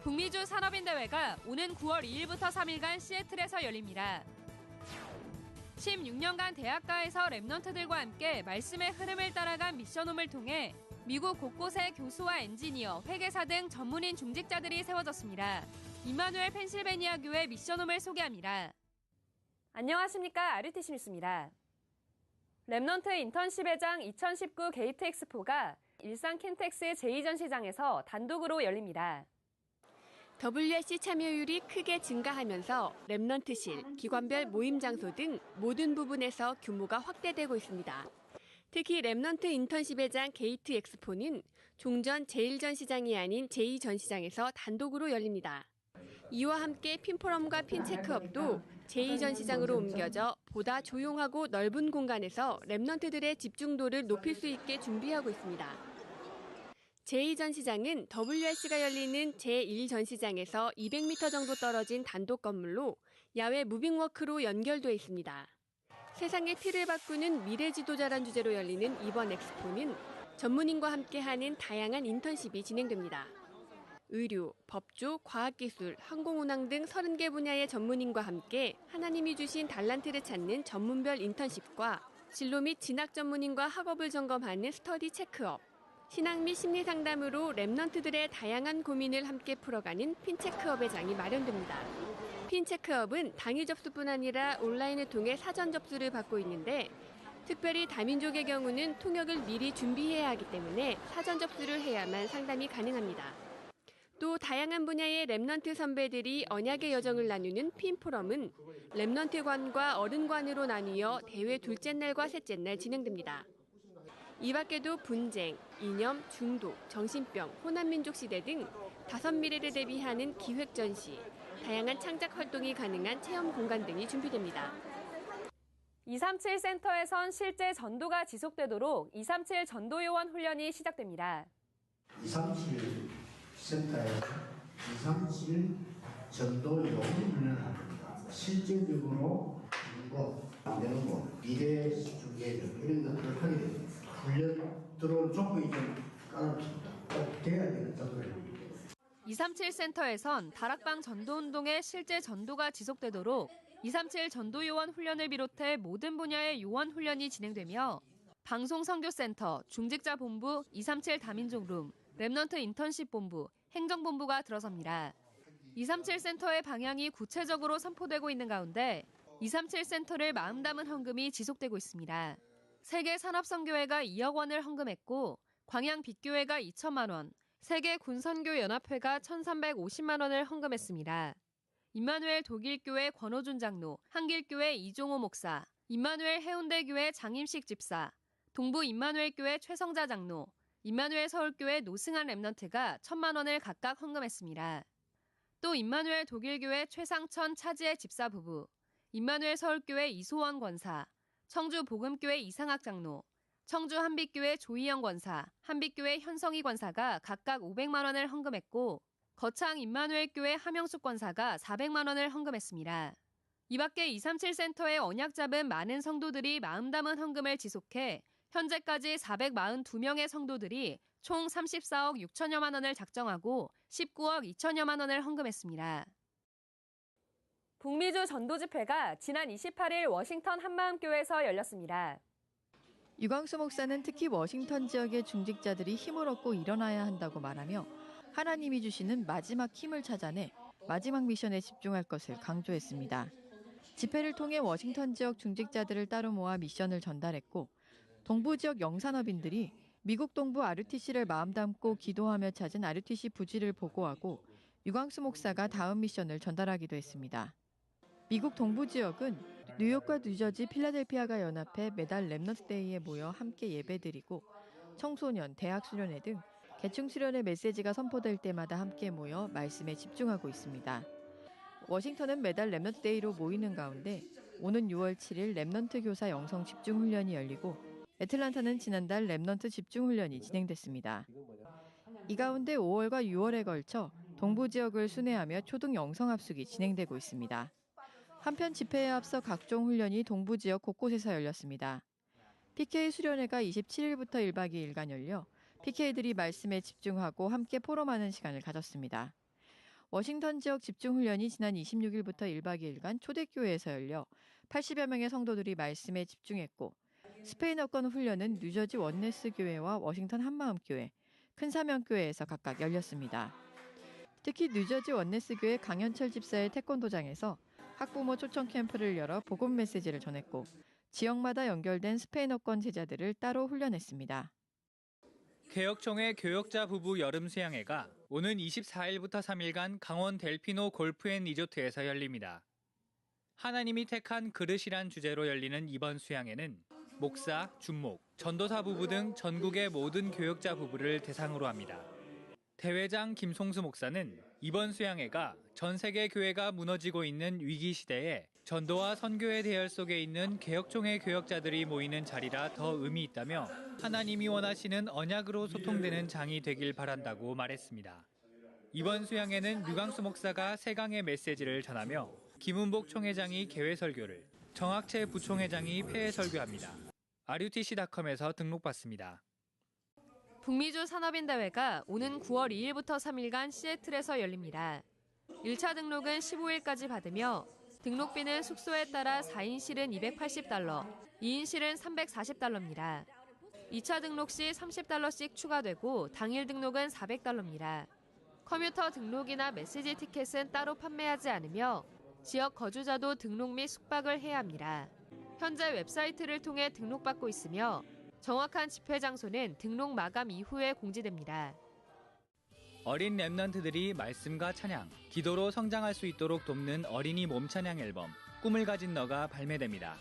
북미주 산업인대회가 오는 9월 2일부터 3일간 시애틀에서 열립니다. 16년간 대학가에서 렘넌트들과 함께 말씀의 흐름을 따라간 미션홈을 통해 미국 곳곳에 교수와 엔지니어, 회계사 등 전문인 중직자들이 세워졌습니다. 임마누엘 펜실베니아 교회 미션홈을 소개합니다. 안녕하십니까. RTC 뉴스입니다. 렘넌트 인턴십회장 2019 게이트 엑스포가 일산 킨텍스 제2전시장에서 단독으로 열립니다. WRC 참여율이 크게 증가하면서 렘넌트실, 기관별 모임 장소 등 모든 부분에서 규모가 확대되고 있습니다. 특히 렘넌트 인턴십회장 게이트 엑스포는 종전 제1전시장이 아닌 제2전시장에서 단독으로 열립니다. 이와 함께 핀포럼과 핀체크업도 제2전시장으로 옮겨져 보다 조용하고 넓은 공간에서 렘넌트들의 집중도를 높일 수 있게 준비하고 있습니다. 제2전시장은 WRC가 열리는 제1전시장에서 200m 정도 떨어진 단독 건물로 야외 무빙워크로 연결돼 있습니다. 세상의 틀을 바꾸는 미래 지도자란 주제로 열리는 이번 엑스포는 전문인과 함께하는 다양한 인턴십이 진행됩니다. 의료, 법조, 과학기술, 항공운항 등 30개 분야의 전문인과 함께 하나님이 주신 달란트를 찾는 전문별 인턴십과 진로 및 진학 전문인과 학업을 점검하는 스터디 체크업, 신앙 및 심리 상담으로 렘넌트들의 다양한 고민을 함께 풀어가는 핀체크업의 장이 마련됩니다. 핀체크업은 당일 접수뿐 아니라 온라인을 통해 사전 접수를 받고 있는데 특별히 다민족의 경우는 통역을 미리 준비해야 하기 때문에 사전 접수를 해야만 상담이 가능합니다. 또 다양한 분야의 렘넌트 선배들이 언약의 여정을 나누는 핀포럼은 렘넌트관과 어른관으로 나뉘어 대회 둘째 날과 셋째 날 진행됩니다. 이 밖에도 분쟁, 이념, 중독, 정신병, 호남민족 시대 등 5미래를 대비하는 기획 전시, 다양한 창작 활동이 가능한 체험 공간 등이 준비됩니다. 237 센터에선 실제 전도가 지속되도록 237 전도요원 훈련이 시작됩니다. 237 센터에서 237 전도요원 훈련을 합니다. 실제적으로 이거 만드는 거, 미래 중계를 이런 것들을 하게 됩니다. 훈련 들어온 조건이 좀 까다롭습니다. 꼭 돼야 되는 정도입니다. 237 센터에선 다락방 전도운동의 실제 전도가 지속되도록 237 전도요원 훈련을 비롯해 모든 분야의 요원 훈련이 진행되며 방송선교센터, 중직자본부, 237 다민족룸, 랩넌트 인턴십 본부, 행정본부가 들어섭니다. 237 센터의 방향이 구체적으로 선포되고 있는 가운데 237 센터를 마음 담은 헌금이 지속되고 있습니다. 세계산업선교회가 2억 원을 헌금했고 광양빛교회가 2천만 원, 세계군선교연합회가 1,350만 원을 헌금했습니다. 임마누엘 독일교회 권호준 장로, 한길교회 이종호 목사, 임마누엘 해운대교회 장임식 집사, 동부 임마누엘교회 최성자 장로, 임마누엘 서울교회 노승한 랩넌트가 1,000만 원을 각각 헌금했습니다. 또 임마누엘 독일교회 최상천 차지혜 집사 부부, 임마누엘 서울교회 이소원 권사, 청주 복음교회 이상학 장로, 청주 한빛교회 조희영 권사, 한빛교회 현성희 권사가 각각 500만 원을 헌금했고 거창 임마누엘교회 하명숙 권사가 400만 원을 헌금했습니다. 이 밖에 237 센터에 언약 잡은 많은 성도들이 마음 담은 헌금을 지속해 현재까지 442명의 성도들이 총 34억 6천여만 원을 작정하고 19억 2천여만 원을 헌금했습니다. 북미주 전도집회가 지난 28일 워싱턴 한마음교회에서 열렸습니다. 유광수 목사는 특히 워싱턴 지역의 중직자들이 힘을 얻고 일어나야 한다고 말하며 하나님이 주시는 마지막 힘을 찾아내 마지막 미션에 집중할 것을 강조했습니다. 집회를 통해 워싱턴 지역 중직자들을 따로 모아 미션을 전달했고 동부 지역 영산업인들이 미국 동부 RUTC를 마음 담고 기도하며 찾은 RUTC 부지를 보고하고 유광수 목사가 다음 미션을 전달하기도 했습니다. 미국 동부 지역은 뉴욕과 뉴저지, 필라델피아가 연합해 매달 랩넌트 데이에 모여 함께 예배드리고 청소년, 대학 수련회 등 계층 수련회 메시지가 선포될 때마다 함께 모여 말씀에 집중하고 있습니다. 워싱턴은 매달 랩넌트 데이로 모이는 가운데 오는 6월 7일 랩넌트 교사 영성 집중 훈련이 열리고 애틀란타는 지난달 랩넌트 집중 훈련이 진행됐습니다. 이 가운데 5월과 6월에 걸쳐 동부 지역을 순회하며 초등 영성 합숙이 진행되고 있습니다. 한편 집회에 앞서 각종 훈련이 동부 지역 곳곳에서 열렸습니다. PK 수련회가 27일부터 1박 2일간 열려 PK들이 말씀에 집중하고 함께 포럼하는 시간을 가졌습니다. 워싱턴 지역 집중훈련이 지난 26일부터 1박 2일간 초대교회에서 열려 80여 명의 성도들이 말씀에 집중했고 스페인어권 훈련은 뉴저지 원네스 교회와 워싱턴 한마음교회, 큰사명교회에서 각각 열렸습니다. 특히 뉴저지 원네스 교회 강현철 집사의 태권도장에서 학부모 초청 캠프를 열어 복음 메시지를 전했고 지역마다 연결된 스페인어권 제자들을 따로 훈련했습니다. 개혁총회 교역자 부부 여름 수양회가 오는 24일부터 3일간 강원 델피노 골프앤리조트에서 열립니다. 하나님이 택한 그릇이란 주제로 열리는 이번 수양회는 목사, 준목, 전도사 부부 등 전국의 모든 교역자 부부를 대상으로 합니다. 대회장 김송수 목사는 이번 수양회가 전 세계 교회가 무너지고 있는 위기 시대에 전도와 선교의 대열 속에 있는 개혁총회 교역자들이 모이는 자리라 더 의미 있다며 하나님이 원하시는 언약으로 소통되는 장이 되길 바란다고 말했습니다. 이번 수양회는 유광수 목사가 세강의 메시지를 전하며 김은복 총회장이 개회 설교를, 정학채 부총회장이 폐회 설교합니다. RUTC.com에서 등록받습니다. 북미주 산업인대회가 오는 9월 2일부터 3일간 시애틀에서 열립니다. 1차 등록은 15일까지 받으며 등록비는 숙소에 따라 4인실은 $280, 2인실은 $340입니다. 2차 등록 시 $30씩 추가되고 당일 등록은 $400입니다. 컴퓨터 등록이나 메시지 티켓은 따로 판매하지 않으며 지역 거주자도 등록 및 숙박을 해야 합니다. 현재 웹사이트를 통해 등록받고 있으며 정확한 집회 장소는 등록 마감 이후에 공지됩니다. 어린 랩넌트들이 말씀과 찬양, 기도로 성장할 수 있도록 돕는 어린이 몸찬양 앨범 꿈을 가진 너가 발매됩니다.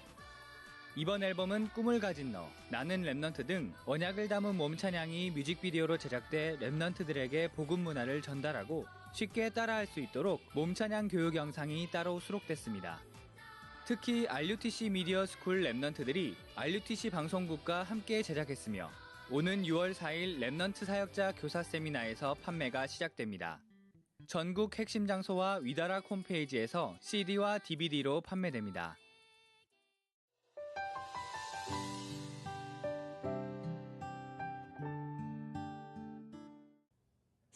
이번 앨범은 꿈을 가진 너, 나는 랩넌트 등 언약을 담은 몸찬양이 뮤직비디오로 제작돼 랩넌트들에게 복음 문화를 전달하고 쉽게 따라할 수 있도록 몸찬양 교육 영상이 따로 수록됐습니다. 특히 RUTC 미디어 스쿨 랩넌트들이 RUTC 방송국과 함께 제작했으며 오는 6월 4일 랩넌트 사역자 교사 세미나에서 판매가 시작됩니다. 전국 핵심 장소와 위다락 홈페이지에서 CD와 DVD로 판매됩니다.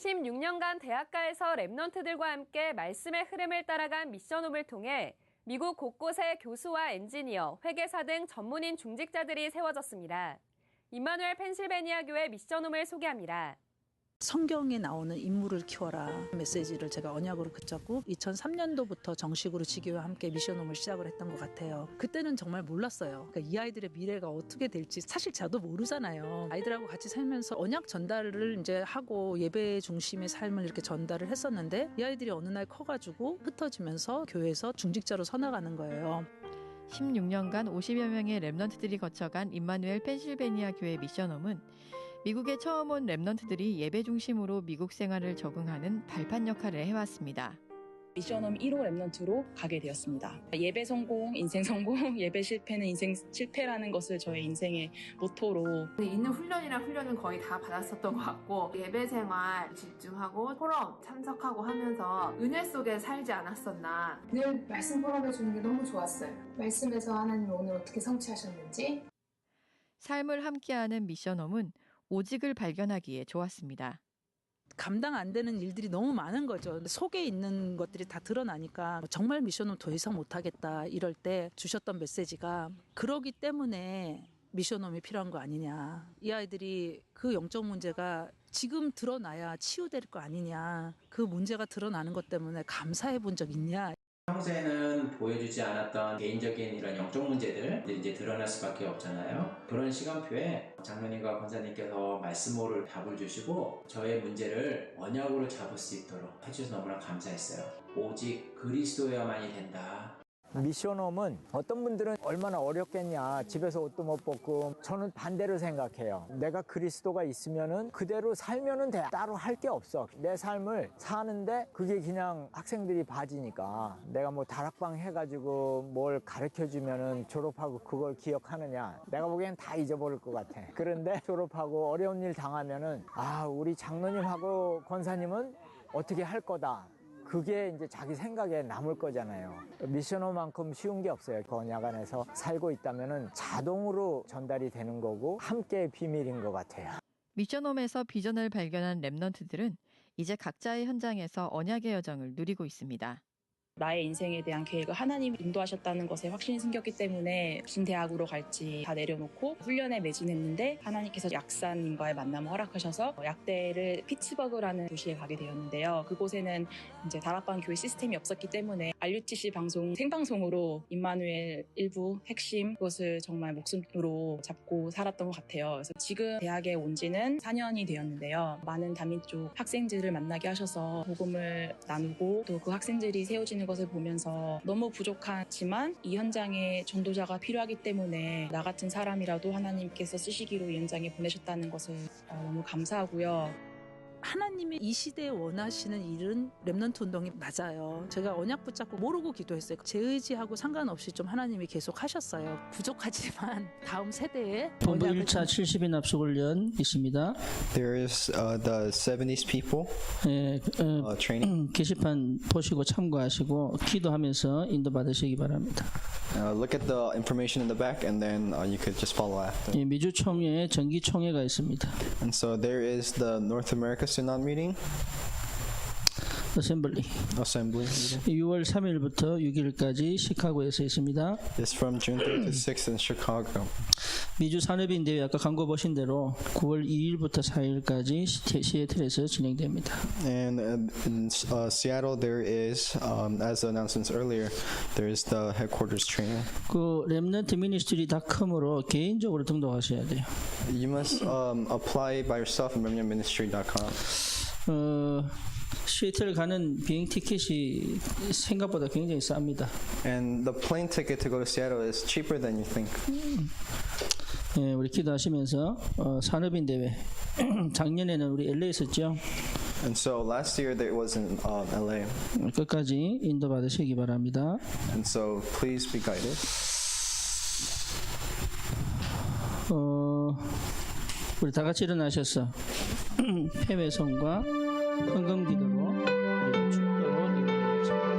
16년간 대학가에서 랩넌트들과 함께 말씀의 흐름을 따라간 미션홈을 통해 미국 곳곳에 교수와 엔지니어, 회계사 등 전문인 중직자들이 세워졌습니다. 임마누엘 펜실베니아 교회 미션홈을 소개합니다. 성경에 나오는 인물을 키워라 메시지를 제가 언약으로 붙잡고 2003년도부터 정식으로 지교와 함께 미션홈을 시작을 했던 것 같아요. 그때는 정말 몰랐어요. 그러니까 이 아이들의 미래가 어떻게 될지 사실 저도 모르잖아요. 아이들하고 같이 살면서 언약 전달을 이제 하고 예배 중심의 삶을 이렇게 전달을 했었는데 이 아이들이 어느 날 커가지고 흩어지면서 교회에서 중직자로 서나가는 거예요. 16년간 50여 명의 랩넌트들이 거쳐간 임마누엘 펜실베니아 교회 미션홈은 미국에 처음 온 랩넌트들이 예배 중심으로 미국 생활을 적응하는 발판 역할을 해왔습니다. 미션홈 1호 랩넌트로 가게 되었습니다. 예배 성공, 인생 성공, 예배 실패는 인생 실패라는 것을 저의 인생의 모토로 있는 훈련은 거의 다 받았었던 것 같고 예배 생활 집중하고 포럼 참석하고 하면서 은혜 속에 살지 않았었나. 늘 말씀 포럼해 주는 게 너무 좋았어요. 말씀에서 하나님 오늘 어떻게 성취하셨는지. 삶을 함께하는 미션홈은 오직을 발견하기에 좋았습니다. 감당 안 되는 일들이 너무 많은 거죠. 속에 있는 것들이 다 드러나니까 정말 미션홈 더 이상 못하겠다 이럴 때 주셨던 메시지가 그러기 때문에 미션홈이 필요한 거 아니냐. 이 아이들이 그 영적 문제가 지금 드러나야 치유될 거 아니냐. 그 문제가 드러나는 것 때문에 감사해 본 적 있냐. 평소에는 보여주지 않았던 개인적인 이런 영적 문제들이 이제 드러날 수밖에 없잖아요. 그런 시간표에 장로님과 권사님께서 말씀으로 답을 주시고 저의 문제를 언약으로 잡을 수 있도록 해주셔서 너무나 감사했어요. 오직 그리스도여만이 된다. 미션홈은 어떤 분들은 얼마나 어렵겠냐, 집에서 옷도 못 벗고. 저는 반대로 생각해요. 내가 그리스도가 있으면은 그대로 살면은 돼. 따로 할 게 없어. 내 삶을 사는데 그게 그냥 학생들이 봐지니까 내가 뭐 다락방 해가지고 뭘 가르쳐 주면은 졸업하고 그걸 기억하느냐. 내가 보기엔 다 잊어버릴 것 같아. 그런데 졸업하고 어려운 일 당하면은 우리 장로님하고 권사님은 어떻게 할 거다. 그게 이제 자기 생각에 남을 거잖아요. 미션홈만큼 쉬운 게 없어요. 언약 안에서 살고 있다면은 자동으로 전달이 되는 거고 함께의 비밀인 것 같아요. 미션홈에서 비전을 발견한 랩넌트들은 이제 각자의 현장에서 언약의 여정을 누리고 있습니다. 나의 인생에 대한 계획을 하나님이 인도하셨다는 것에 확신이 생겼기 때문에 무슨 대학으로 갈지 다 내려놓고 훈련에 매진했는데 하나님께서 약사님과의 만남을 허락하셔서 약대를 피츠버그라는 도시에 가게 되었는데요. 그곳에는 이제 다락방 교회 시스템이 없었기 때문에 RUTC 방송 생방송으로 임마누엘 일부 핵심 그것을 정말 목숨으로 잡고 살았던 것 같아요. 그래서 지금 대학에 온 지는 4년이 되었는데요. 많은 다민 쪽 학생들을 만나게 하셔서 복음을 나누고 또 그 학생들이 세워지는 것을 보면서 너무 부족하지만 이 현장에 전도자가 필요하기 때문에 나 같은 사람이라도 하나님께서 쓰시기로 이 현장에 보내셨다는 것을 너무 감사하고요. 하나님이 이 시대에 원하시는 일은 랩넌트 운동이 맞아요. 제가 언약 붙잡고 모르고 기도했어요. 제 의지하고 상관없이 좀 하나님이 계속 하셨어요. 부족하지만 다음 세대에 본부 1차 70인 압수훈련 있습니다. There is the 70s people training. 게시판 보시고 참고하시고 기도하면서 인도받으시기 바랍니다. Look at the information in the back and then you could just follow after. 예, 미주 총회 정기 총회가 있습니다. And so there is the North America Synod meeting. Assembly. 6월 3일부터 6일까지 시카고에서 있습니다. It's from June 3rd to 6th in Chicago. 미주 산업인 대회 아까 광고 보신 대로 9월 2일부터 4일까지 시애틀에서 진행됩니다. And in Seattle there is, as announced earlier, there is the headquarters training. 그 remnantministry.com으로 개인적으로 등록하셔야 돼요. You must apply by yourself at remnantministry.com. 시애틀 가는 비행 티켓이 생각보다 굉장히 쌉니다. And the plane ticket to go to Seattle is cheaper than you think. 예, 우리 기도하시면서 산업인 대회 작년에는 우리 LA 있었죠. And so last year there was in LA. 끝까지 인도 받으시기 바랍니다. And so please be guided. 우리 다 같이 일어나셔서 패배성과 헌금 기도로 우리 축도로 복음 때문에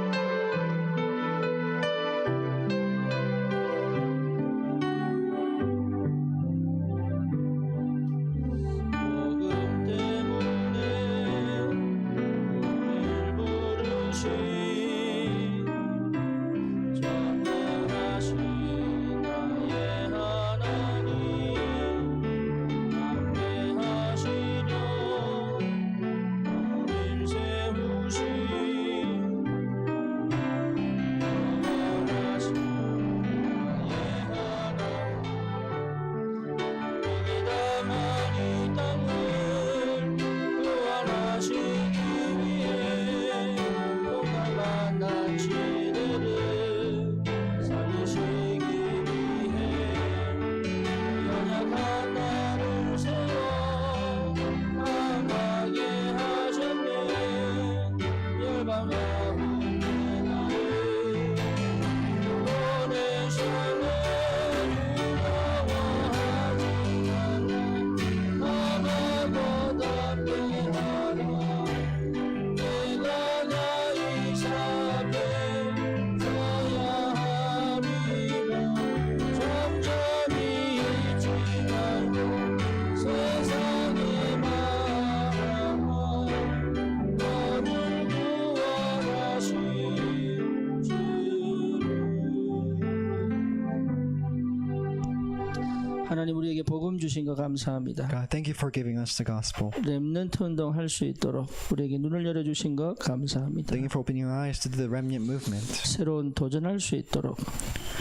하나님 우리에게 복음 주신 거 감사합니다. God, thank you for giving us the gospel. 렘넌트 운동 할 수 있도록 우리에게 눈을 열어주신 거 감사합니다. Thank you for opening our eyes to the remnant movement. 새로운 도전할 수 있도록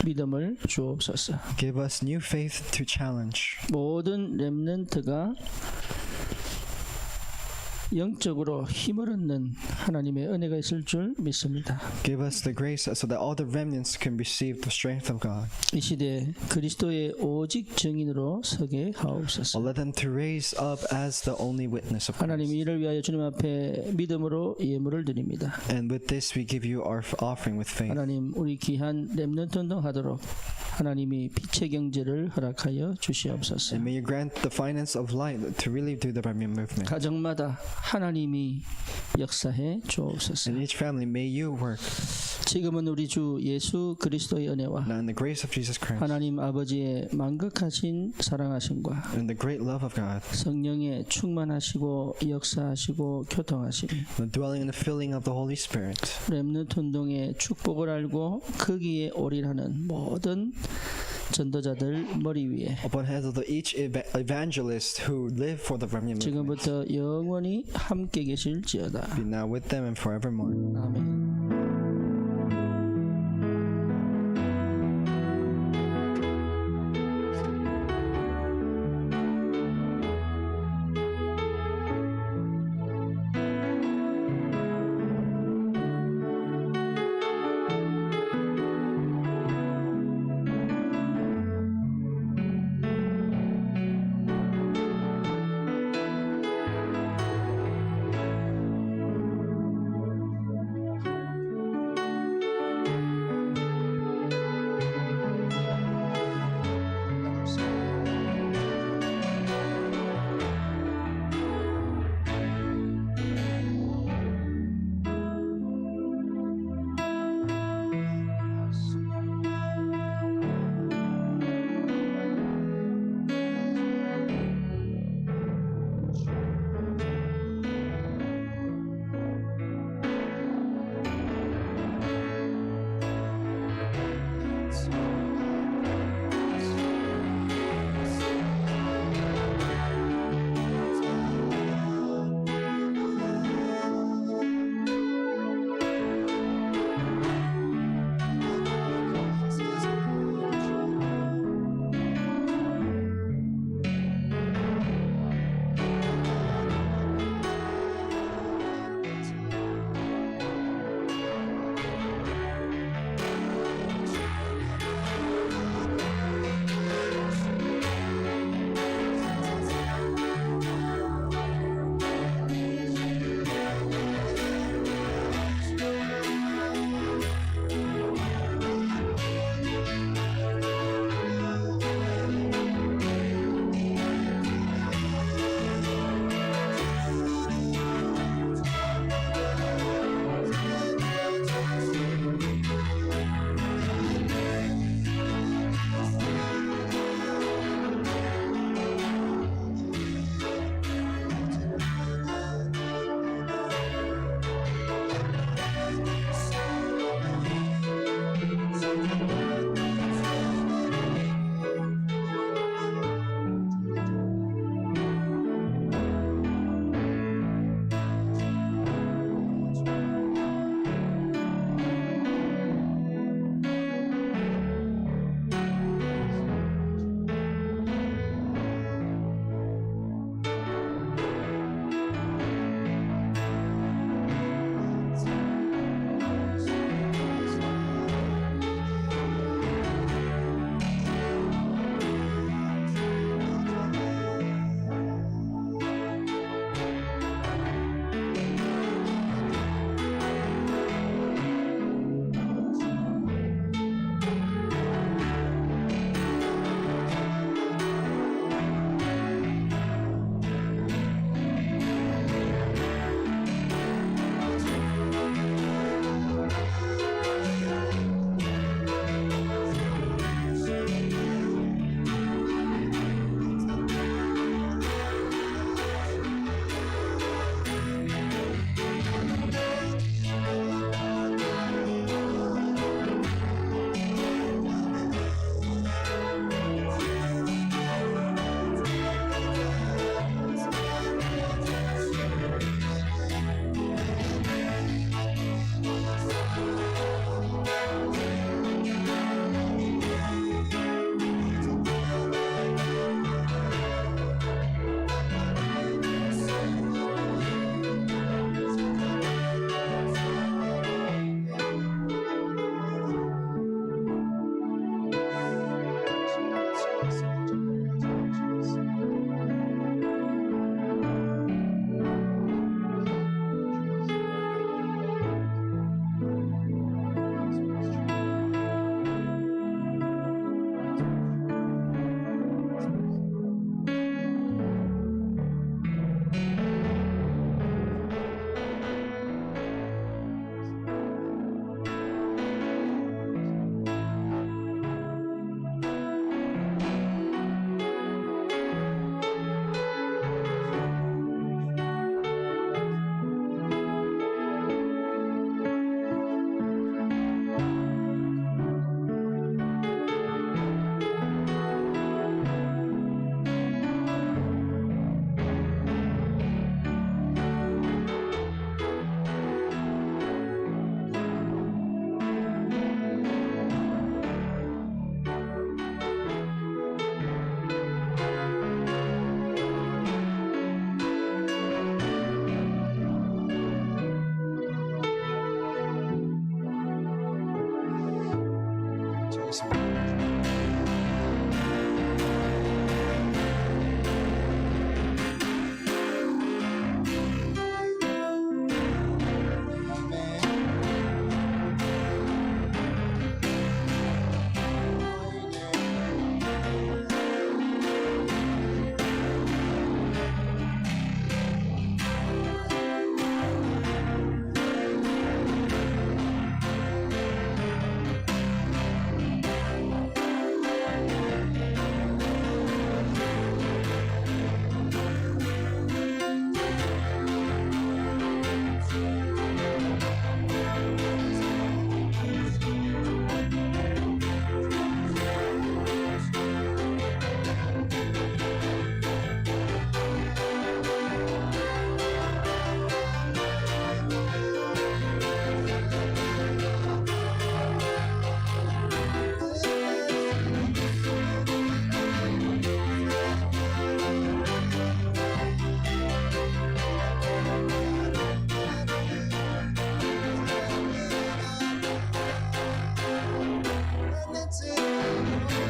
믿음을 주옵소서. Give us new faith to challenge. 모든 렘넌트가 영적으로 힘을 얻는 하나님의 은혜가 있을 줄 믿습니다. Give us the grace so that all the remnants can receive the strength of God. 이 시대에 그리스도의 오직 증인으로 서게 하옵소서. Let them to raise up as the only witness of 하나님 Christ. 이를 위하여 주님 앞에 믿음으로 예물을 드립니다. And with this we give you our offering with faith. 하나님 우리 귀한 렘넌트 운동하도록 하나님이 빛의 경제를 허락하여 주시옵소서. And may you grant the finance of light to really do the remnant movement. 가정마다 하나님이 역사해 주옵소서. In each family may you work. 지금은 우리 주 예수 그리스도의 은혜와 Now in the grace of Jesus Christ 하나님 아버지의 만극하신 사랑하심과 and the great love of God, 성령의 충만하시고 역사하시고 교통하심, the dwelling and the filling of the Holy Spirit, 렘넌트 운동의 축복을 알고 거기에 올인하는 모든 전도자들 머리 위에 upon heads of each evangelist who live for the remnant movement, 지금부터 영원히 함께 계실지어다. be now with them and forevermore. 아멘.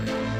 있습니다.